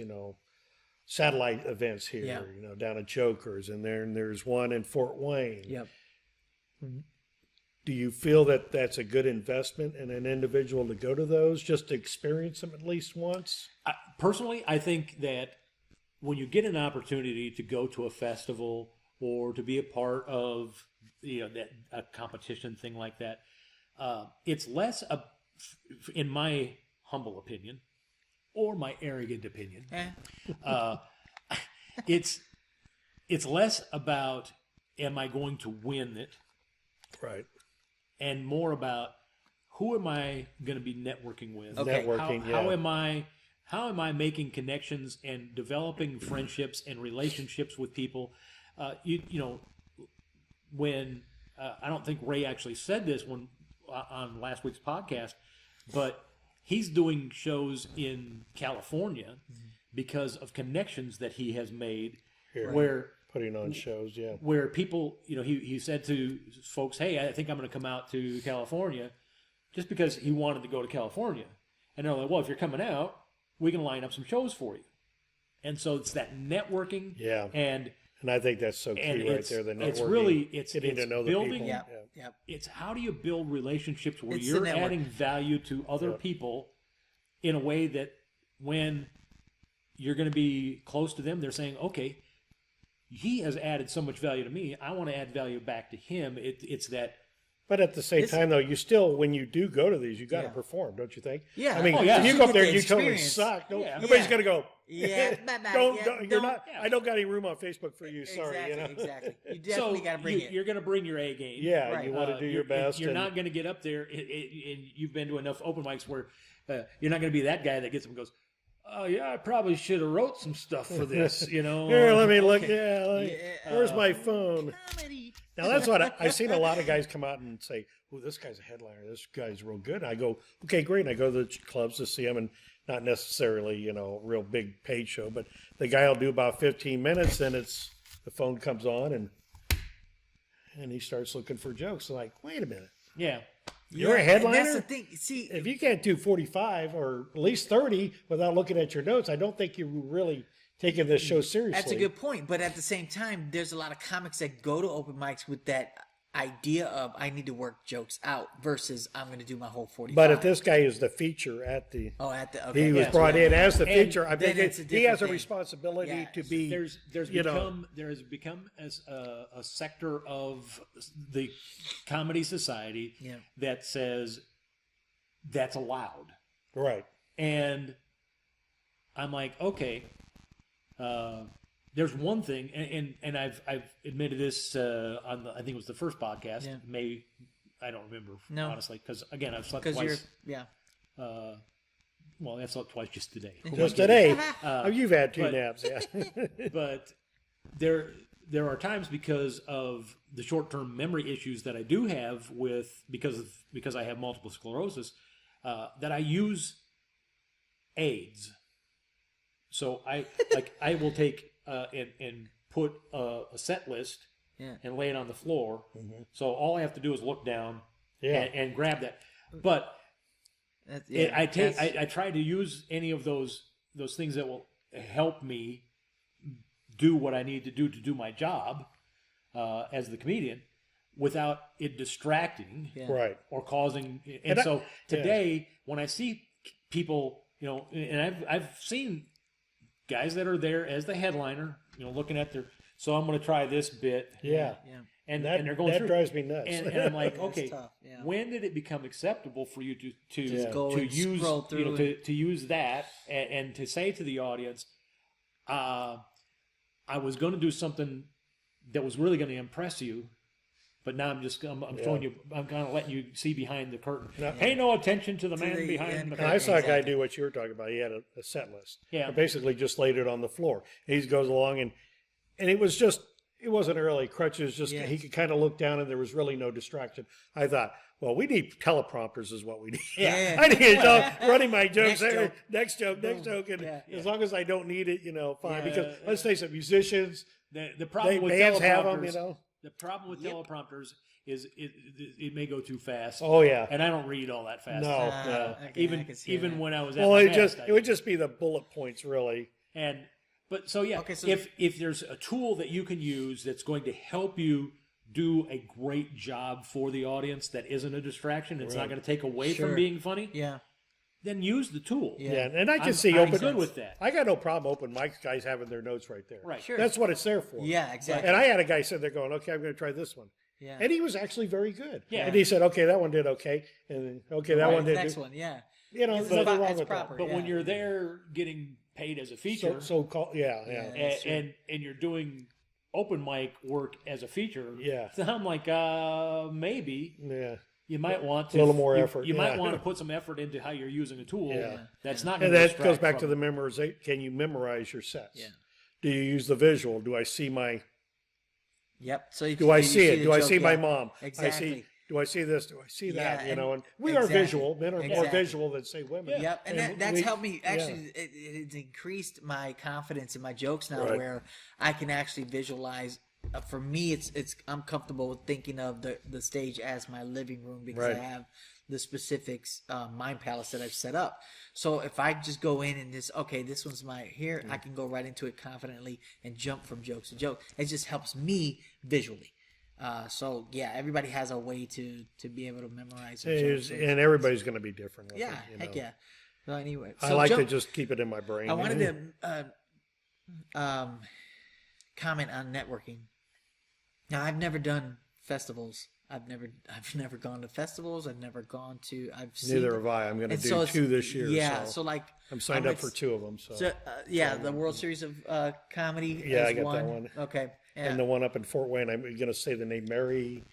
satellite events here, down at Joker's, and then there's one in Fort Wayne. Yep. Do you feel that that's a good investment in an individual to go to those, just to experience them at least once? Personally, I think that when you get an opportunity to go to a festival or to be a part of that a competition thing like that, it's less in my humble opinion or my arrogant opinion. It's less about am I going to win it, Right. and more about who am I going to be networking with. Okay. Networking, How am I making connections and developing friendships and relationships with people? When I don't think Ray actually said this on last week's podcast, but he's doing shows in California because of connections that he has made. Here. Where Putting on shows, where people, he said to folks, hey, I think I'm going to come out to California, just because he wanted to go to California. And they're like, well, if you're coming out, we can line up some shows for you. And so it's that networking. Yeah. And I think that's so key right there, the networking. It's really, getting to know the building, people. Yeah. it's how do you build relationships where It's the you're network. adding value to other people in a way that when you're going to be close to them, they're saying, okay, he has added so much value to me. I want to add value back to him. It's that. But at the same time, though, you still, when you do go to these, you got to perform, don't you think? Yeah. I mean, Oh, yeah. if You you go up get there the and you totally experience. suck, Yeah. nobody's going to go, Yeah. you're not, I don't got any room on Facebook for you, sorry. Exactly. You definitely got to bring it. You're going to bring your A game. Yeah, Right. you want to do your best. You're not going to get up there, and you've been to enough open mics where you're not going to be that guy that gets up and goes, oh, yeah, I probably should have wrote some stuff for this, Here, let me look. Where's my phone? Comedy. Now, that's what I've seen a lot of guys come out and say, oh, this guy's a headliner. This guy's real good. And I go, okay, great. And I go to the clubs to see him, and not necessarily, real big paid show, but the guy will do about 15 minutes, and the phone comes on, and he starts looking for jokes. So like, wait a minute. Yeah. You're a headliner? And that's the thing. See, If you can't do 45 or at least 30 without looking at your notes, I don't think you're really taking this show seriously. that's a good point. But at the same time, there's a lot of comics that go to open mics with that idea of I need to work jokes out versus I'm going to do my whole 45. But if this guy is the feature okay, he was brought in as the feature, I think then it's a he has a different thing. responsibility Yeah. to be. There has become as a sector of the comedy society that says that's allowed, Right. and I'm like, okay. There's one thing, and I've admitted this on I think it was the first podcast. Yeah. I don't remember honestly, because again I've slept because twice. Well, I slept twice just today. Just today. You've had two but- naps, yeah. But there are times because of the short-term memory issues that I do have because I have multiple sclerosis that I use aids. So I will take and put a set list and lay it on the floor. Mm-hmm. So all I have to do is look down and grab that. But I try to use any of those things that will help me do what I need to do my job as the comedian without it distracting Right. or causing. And so today, when I see people, and I've seen guys that are there as the headliner, looking at their. So I'm going to try this bit. Yeah. And That, they're going that through. drives me nuts. And I'm like, That's okay, tough, yeah. when did it become acceptable for you go to and use scroll through to use that and to say to the audience, I was going to do something that was really going to impress you, but now I'm showing you, I'm kind of letting you see behind the curtain. Pay no attention to the man behind the curtain. I saw a guy do what you were talking about. He had a set list. Yeah. Basically just laid it on the floor. He goes along and it was just, it wasn't really crutches, just he could kind of look down and there was really no distraction. I thought, well, we need teleprompters is what we need. Yeah. I need running my jokes there. Next joke. And as long as I don't need it, fine. Yeah. Because let's face it, musicians, The problem with bands teleprompters, have them, the problem with teleprompters it may go too fast. Oh yeah. And I don't read all that fast. No. Okay, I can see even that. when I was at Well, my it best, would just be the bullet points, really. But so yeah, Okay, so- if there's a tool that you can use that's going to help you do a great job for the audience that isn't a distraction, it's not going to take away Sure. from being funny, Yeah. then use the tool. Yeah, and I can see I'm open. good with that. I got no problem open mics guys having their notes right there. Right. Sure. That's what it's there for. Yeah, exactly. And I had a guy sitting there going, "Okay, I'm going to try this one." Yeah. And he was actually very good. Yeah. And he said, "Okay, that one did okay," and then, "Okay, that Right, one did." next one, yeah. You know, It's there's nothing pro- wrong it's with proper. But when Yeah. you're there getting paid as a feature, that. So called, yeah. That's true. and you're doing open mic work as a feature, Yeah. so I'm like, maybe Yeah. you might want to A little more you- effort, You might yeah. want to put some effort into how you're using a tool. Yeah. That's not. And gonna that distract goes back to from- the memorization. Can you memorize your sets? Yeah. Do you use the visual? Do I see my? Yep. So you, Do I you see it? the Do I joke, see my yeah. mom? I Exactly. see. Do I see this? Do I see that? Yeah, You know, and and- we are exactly. visual. Men are more Exactly. visual than say women. Yep, and And that's we- helped me. yeah. Actually, it's increased my confidence in my jokes now, Right. where I can actually visualize. For me, it's I'm comfortable with thinking of the stage as my living room because Right. I have the specifics mind palace that I've set up. So if I just go in and this one's my here, I can go right into it confidently and jump from joke to joke. It just helps me visually. So yeah, everybody has a way to be able to memorize their jokes. And everybody's going to be different. with Yeah, it, you heck know. yeah. So anyway, I so like Joe, to just keep it in my brain. I wanted to comment on networking. Now, I've never done festivals. I've never gone to festivals. I've never gone to. I've seen, Neither have I. I'm going to and do so it's- 2 this year. Yeah, so so like I'm signed up for 2 of them. So, So yeah, the World Series of Comedy. Yeah, is I got that one. Okay, yeah. and the one up in Fort Wayne, I'm going to say the name Mary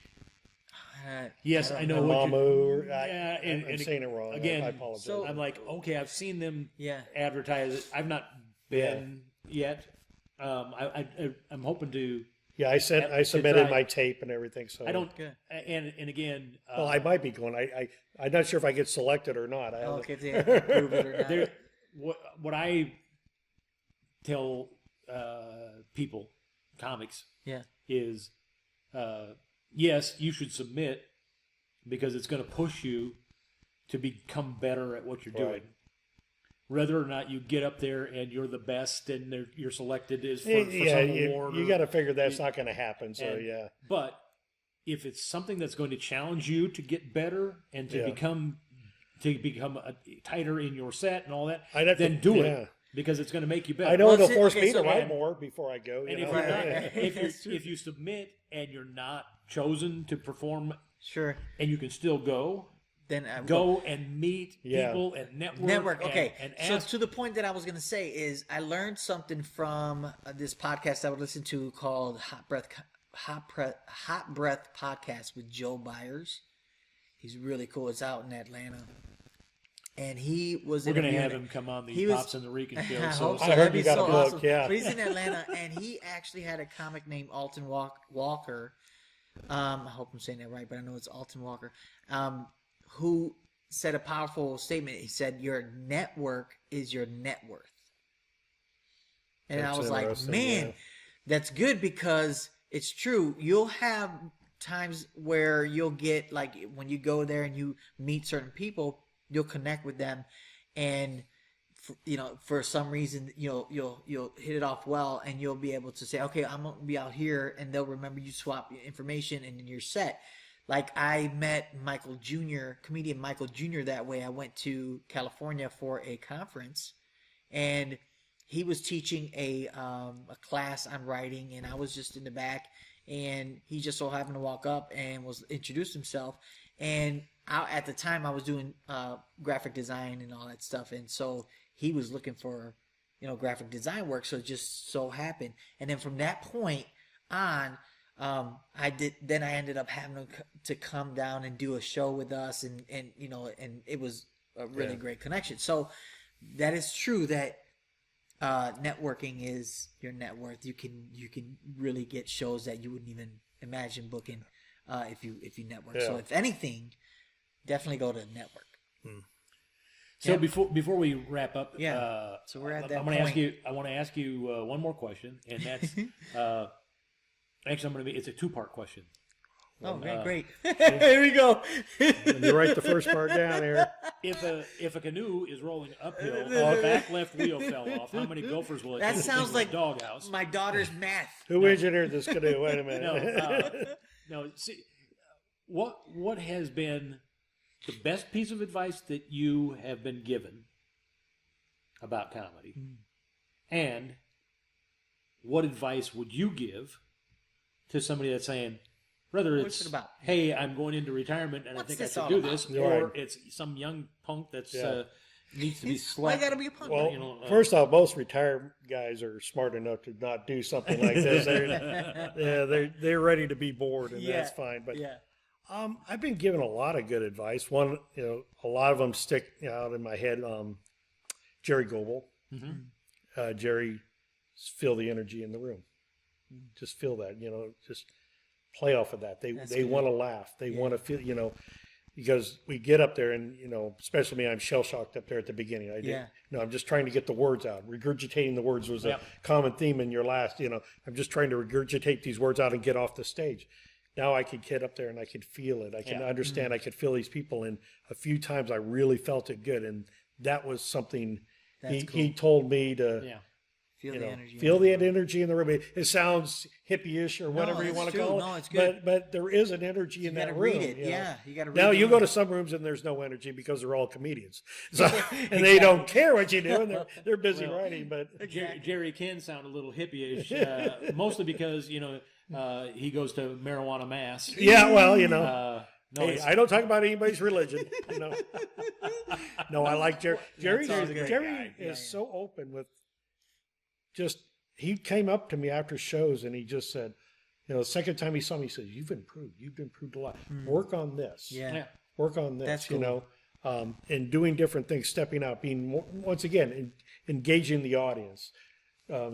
Yes, I know. don't what Mamu. you're- Yeah, and I'm saying it wrong. again, I apologize. so- I'm like, okay, I've seen them Yeah. advertise it. I've not been yet. I'm hoping to. yeah, I to submitted try. my tape and everything. So I don't. Good. And again, Well, I might be going. I'm not sure if I get selected or not. I Okay, yeah, prove it or not. there, what I tell people, comics, Yeah. is yes, you should submit because it's going to push you to become better at what you're doing. Right. Whether or not you get up there and you're the best and you're selected is for yeah, some you award. got to figure that's not going to happen. So and- yeah, But if it's something that's going to challenge you to get better and to Yeah. become tighter in your set and all that, I'd have to- then do yeah. it because it's going to make you better. I know Well, it'll see, force okay, me so- to write and- more before I go. And You if know? you're not, That's true. if you submit and you're not chosen to perform, Sure. and you can still go and meet Yeah. people and Network. Okay. and So ask. to the point that I was going to say is I learned something from this podcast I would listen to called Hot Breath Podcast with Joe Byers. He's really cool. It's out in Atlanta. And he was We're going to interviewing- have him come on the he was- Pops and the Rican show. I So, hope so. I heard That'd you be got a so book, awesome. yeah. But he's in Atlanta, and he actually had a comic named Alton Walker. I hope I'm saying that right, but I know it's Alton Walker. Who said a powerful statement. He said, "Your network is your net worth." And That's I was like, interesting, "Man, yeah. that's good because it's true. You'll have times where you'll get like when you go there and you meet certain people, you'll connect with them, and for some reason you'll hit it off well, and you'll be able to say, okay, I'm gonna be out here, and they'll remember you, swap information, and then you're set. Like I met comedian Michael Jr. that way. I went to California for a conference, and he was teaching a class on writing, and I was just in the back, and he just so happened to walk up and was introduced himself. And at the time I was doing graphic design and all that stuff, and so he was looking for graphic design work, so it just so happened. And then from that point on, I ended up having to come down and do a show with us, and it was a really great connection. So that is true that networking is your net worth. You can really get shows that you wouldn't even imagine booking if you network. Yeah. So if anything, definitely go to network. So Yeah. before we wrap up, Yeah. So we're at that I'm going to ask point. you. I want to ask you one more question, and that's actually it's a 2-part question. Oh, great. Here we go. When you write the first part down there, If a canoe is rolling uphill and the back left wheel fell off, how many gophers will it That take to sounds take like a doghouse? my daughter's math. who engineered this canoe? Wait a minute. No. See, what has been the best piece of advice that you have been given about comedy, and what advice would you give to somebody that's saying, whether What's it's it about? hey, I'm going into retirement and What's I think I this should all do about? this, Right. or it's some young punk that's needs to be Why slapped. gotta be a punk? Well, first off, most retired guys are smart enough to not do something like this. They're ready to be bored, and that's fine. But I've been given a lot of good advice. One, a lot of them stick out in my head. Jerry Goebel, Jerry, feel the energy in the room. Just feel that, just play off of that. They want to laugh. They want to feel, because we get up there and, especially me, I'm shell shocked up there at the beginning. I'm just trying to get the words out. Regurgitating the words was a common theme in your last, I'm just trying to regurgitate these words out and get off the stage. Now I could get up there and I could feel it. I can understand. I could feel these people. And a few times I really felt it good. And that was something he told me to, Feel the energy. Feel that energy in the room. It sounds hippie-ish or whatever you want to call it. No, it's good. But there is an energy in that room. Read it. Yeah, you got to read Now, it. you go to some rooms and there's no energy because they're all comedians. So, and they don't care what you do, and they're busy writing. But Jerry can sound a little hippie-ish, mostly because, he goes to marijuana mass. yeah, well, No, hey, I don't talk about anybody's religion. No, I like Jerry. Jerry is so open with he came up to me after shows and he just said, the second time he saw me, he said, you've improved a lot. Work on this. Yeah. Work on this, That's cool. And doing different things, stepping out, being once again, engaging the audience,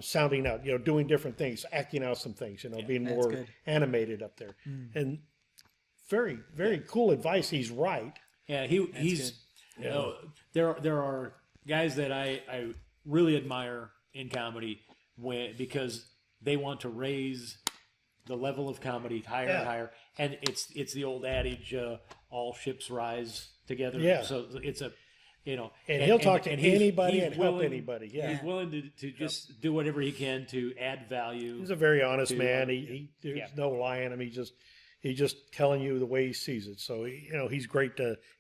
sounding out, doing different things, acting out some things, being more good. animated up there. And very, very cool advice. He's right. Yeah, he's. There are guys that I really admire in comedy because they want to raise the level of comedy higher and higher, and it's the old adage, all ships rise together. Yeah. So it's a. And he'll talk to anybody he's and help willing, anybody. Yeah, he's willing to just do whatever he can to add value. he's a very honest man. There's no lie in him. He's just telling you the way he sees it. So he's great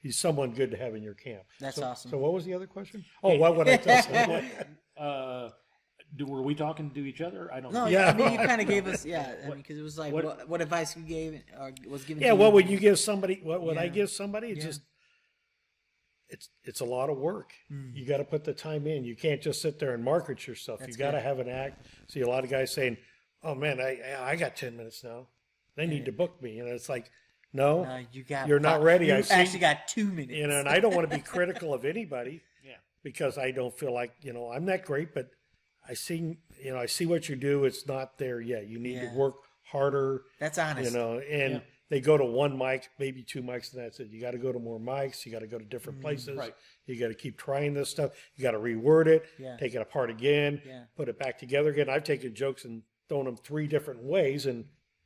he's someone good to have in your camp. That's awesome. So what was the other question? Oh, what would I tell someone? Were we talking to each other? I don't No, know. Yeah. I mean, you kind of gave us, because it was like what advice you gave or was given. Yeah, to what you. would you give somebody? What would I give somebody? It's just it's a lot of work. You got to put the time in. You can't just sit there and market yourself. You got to have an act. See a lot of guys saying, "Oh man, I got 10 minutes now. They need to book me," and it's like, no, you're not ready. You I see, actually got 2 minutes. and I don't want to be critical of anybody. Because I don't feel like I'm that great, but I see what you do. It's not there yet. You need to work harder. That's honest. And they go to one mic, maybe two mics, and that's it. You got to go to more mics. You got to go to different places. Right. You got to keep trying this stuff. You got to reword it, take it apart again, put it back together again. I've taken jokes and thrown them 3 different ways, and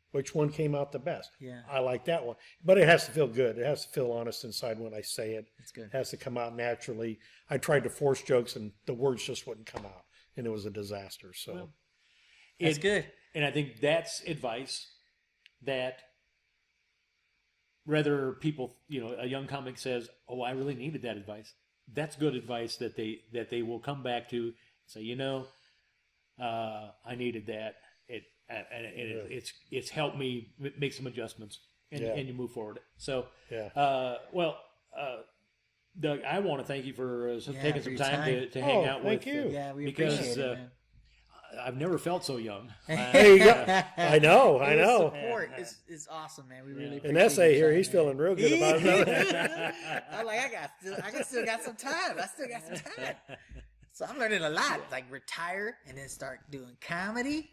which one came out the best? Yeah. I like that one. But it has to feel good. It has to feel honest inside when I say it. That's good. It has to come out naturally. I tried to force jokes, and the words just wouldn't come out, and it was a disaster. So That's good. And I think that's advice that whether people, a young comic says, "Oh, I really needed that advice." That's good advice that they will come back to and say, I needed that. It's helped me make some adjustments and you move forward. So, Doug, I want to thank you for taking some time to hang out with. Thank you. Yeah, we because appreciate it, man. I've never felt so young. There you go. I know. The support is awesome, man. We really appreciate An essay your here, time, he's man. feeling real good about it. I'm like, I still got some time. So I'm learning a lot. Like retire and then start doing comedy.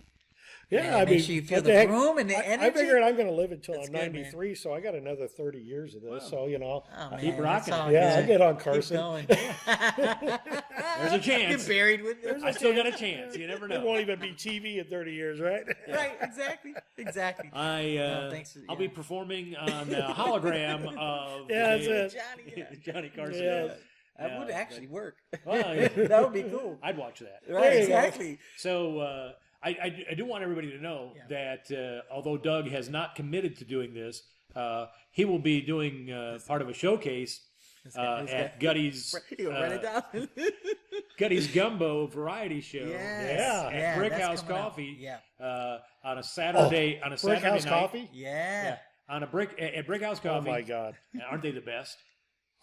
Yeah, And make sure you feel what the heck? room and the I energy. figured I'm going to live until That's I'm good, 93, so I got another 30 years of this. So Oh, man, Keep rocking. that's all yeah, I'll good. get on Keep Carson. going. There's a chance. Get buried with it. I still got a chance. You never It know. won't even be TV in 30 years, right? Right, exactly. I'll be performing on a hologram of Yeah, that's it. Johnny, yeah. Johnny Carson. Yeah. That would actually work. Well, yeah. That would be cool. I'd watch that. Right, you go. exactly. So I do want everybody to know that although Doug has not committed to doing this, he will be doing part of a showcase at Gutty's Write it down. Gutty's Gumbo variety show Yes. at Brick that's House coming up. Coffee Yeah. on a Saturday Brick Saturday House night. Coffee? Yeah. On a at Brick House Oh, Coffee. my God. Aren't they the best?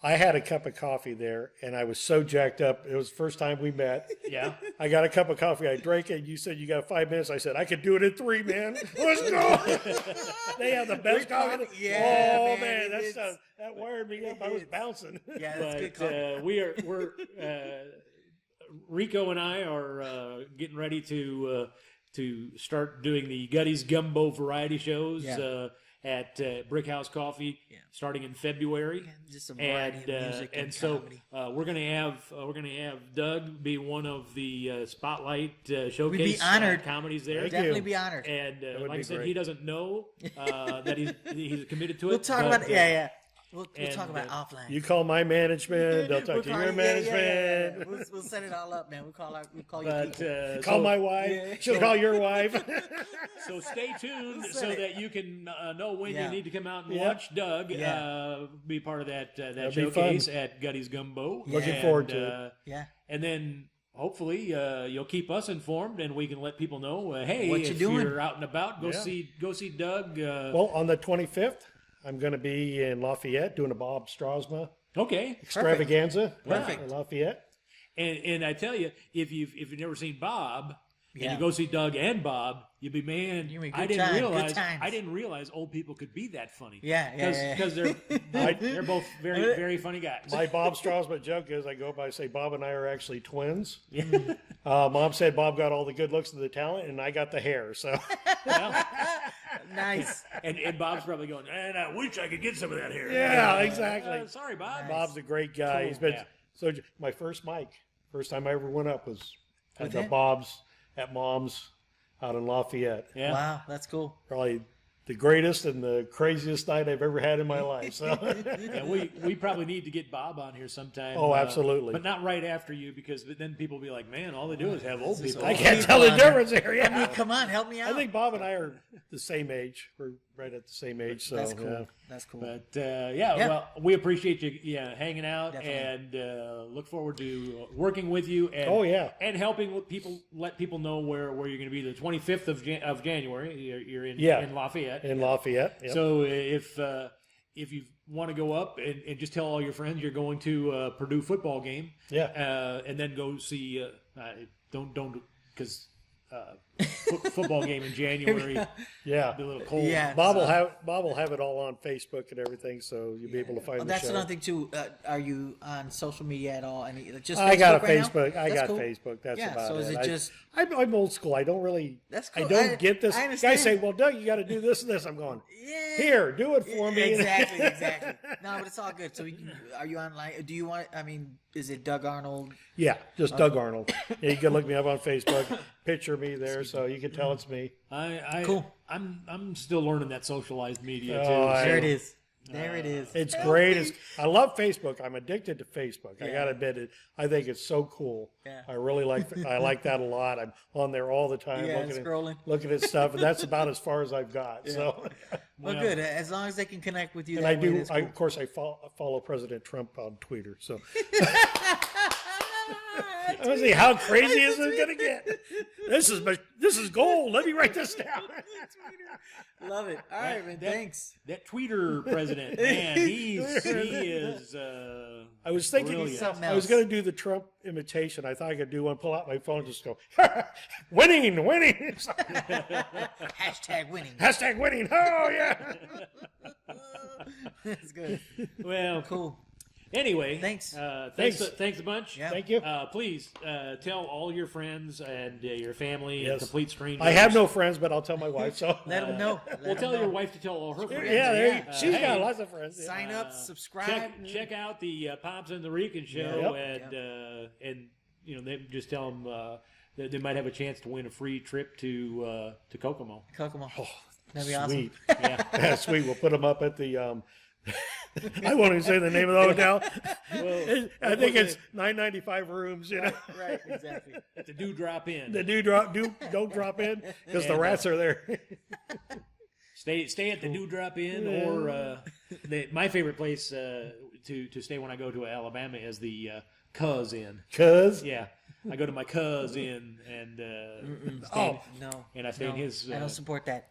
I had a cup of coffee there, and I was so jacked up. It was the first time we met. Yeah. I got a cup of coffee. I drank it. You said you got 5 minutes. I said, I could do it in 3, man. Let's go. They have the best coffee. Yeah, Oh, man, man. it's- That wired me up. I was bouncing. Yeah, that's good But coffee. we're Rico and I are getting ready to start doing the Gutty's Gumbo variety shows at Brick House Coffee starting in February. Just a variety of music and so comedy. we're gonna have Doug be one of the spotlight showcase We'd be honored. comedies there. Thank Definitely you. be honored. And would like I be said, great. he doesn't know that he's committed to it. We'll talk but, about it. Yeah. We'll talk and, about it offline. You call my management. They'll talk We'll to call your you- management. We'll set it all up, man. We'll call your But people. Call so, my wife. She'll call your wife. so stay tuned We'll so set it. that you can know when Yeah. you need to come out and Yeah. watch Doug Yeah. be part of that That'd be showcase fun. at Gutty's Gumbo. Looking forward to it. Yeah. And then hopefully you'll keep us informed, and we can let people know. Hey, What you if doing? you're out and about, go Yeah. see Doug. Well, on the 25th, I'm going to be in Lafayette doing a Bob Strasma Okay, extravaganza. Perfect. In Lafayette. and I tell you, if you've never seen Bob. And Yeah. you go see Doug and Bob, you'll be, man. You mean I good didn't time, good realize times. I didn't realize old people could be that funny. Yeah. because they're both very very funny guys. My Bob Strasma joke is I go by say Bob and I are actually twins. Mom said Bob got all the good looks and the talent, and I got the hair. So Nice. and Bob's probably going, and I wish I could get some of that hair. yeah, exactly. Sorry, Bob. Bob's a great guy. Cool, He's been yeah. so. My first time I ever went up was at With the him? Bob's at Mom's out in Lafayette. Yeah. Wow, that's cool. Probably the greatest and the craziest night I've ever had in my life. So Yeah, we probably need to get Bob on here sometime. Oh, absolutely. But not right after you, because then people will be like, man, all they do is have old people. I old can't people tell the on there. difference here. I mean, Yeah. come on, help me out. I think Bob and I are the same age. We're right at the same age. So that's cool. yeah. That's cool. But Yeah. well, we appreciate you hanging out, Definitely. and look forward to working with you. And, Oh, yeah. and helping with people, let people know where you're going to be the 25th of January. You're in Lafayette. in Lafayette. Yep. So if you want to go up and just tell all your friends you're going to a Purdue football game, and then go see don't because football game in January, yeah. be a little cold. Yeah. Bob will have it all on Facebook and everything, so you'll be able to find the That's show. another thing too. Are you on social media at all? Any just I got a Facebook right now? Facebook. I That's got cool. Facebook. That's Yeah, about so it. is it just- I'm old school. I don't really. That's I cool. don't get this. I Guys understand. say, "Well, Doug, you got to do this and this." I'm going, Yeah. "Here, do it for me." Exactly. No, but it's all good. So, are you online? Do you want? I mean, is it Doug Arnold? Yeah, just Doug Arnold. Yeah, you can look me up on Facebook. Picture me there, so you can tell it's me. Cool. I'm still learning that socialized media too. Oh, There it is. There it is. It's great. I love Facebook. I'm addicted to Facebook. I gotta admit it. I think it's so cool. Yeah. I really like. I like that a lot. I'm on there all the time, Yeah, looking scrolling. at stuff, and that's about as far as I've got. So, Well, good. As long as they can connect with you. and that I way, do. that's I, cool. of course, I follow President Trump on Twitter. So, I want to see how crazy is it going to get. This is gold. Let me write this down. Love it. All right, man. Thanks. That tweeter president, man, he is. I was thinking Brilliant. Something I was else. going to do the Trump imitation. I thought I could do one. Pull out my phone, and just go, winning. Hashtag winning. Hashtag winning. Oh yeah. That's good. Well, Cool. anyway, Thanks. Thanks a bunch. Yeah. Thank you. Please tell all your friends and your family and Yes. complete strangers. I have no friends, but I'll tell my wife. So Let them know. Well, tell your wife to tell all her friends. yeah, Yeah. she's got Hey. lots of friends. Yeah. Sign up, subscribe. Check out the Pops and the Rican show, Yep. and they just tell them that they might have a chance to win a free trip to Kokomo. Kokomo. That'd be awesome. Sweet. Yeah. Yeah, sweet. We'll put them up at the. I won't even say the name of the hotel. I think it's 995 rooms. Right, exactly. At the Dewdrop Inn. The don't drop in because the rats are there. Stay at the Dewdrop Inn, or my favorite place to stay when I go to Alabama is the Cuz Inn. Cuz. Yeah, I go to my Cuz Inn and No. and I stay in his. I don't support that.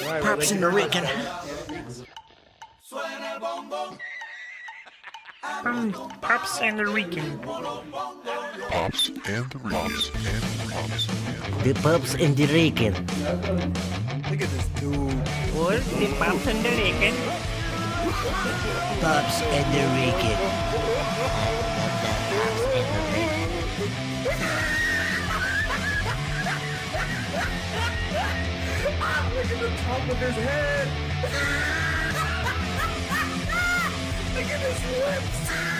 Right, Pops in the Rican. Pops and the Rican. Pops and the Pops and Pops. The Pops and the Rican. Look at this dude. What? The Pops and the Rican. Pops and the Rican. Look at the top of his head. Look at his lips.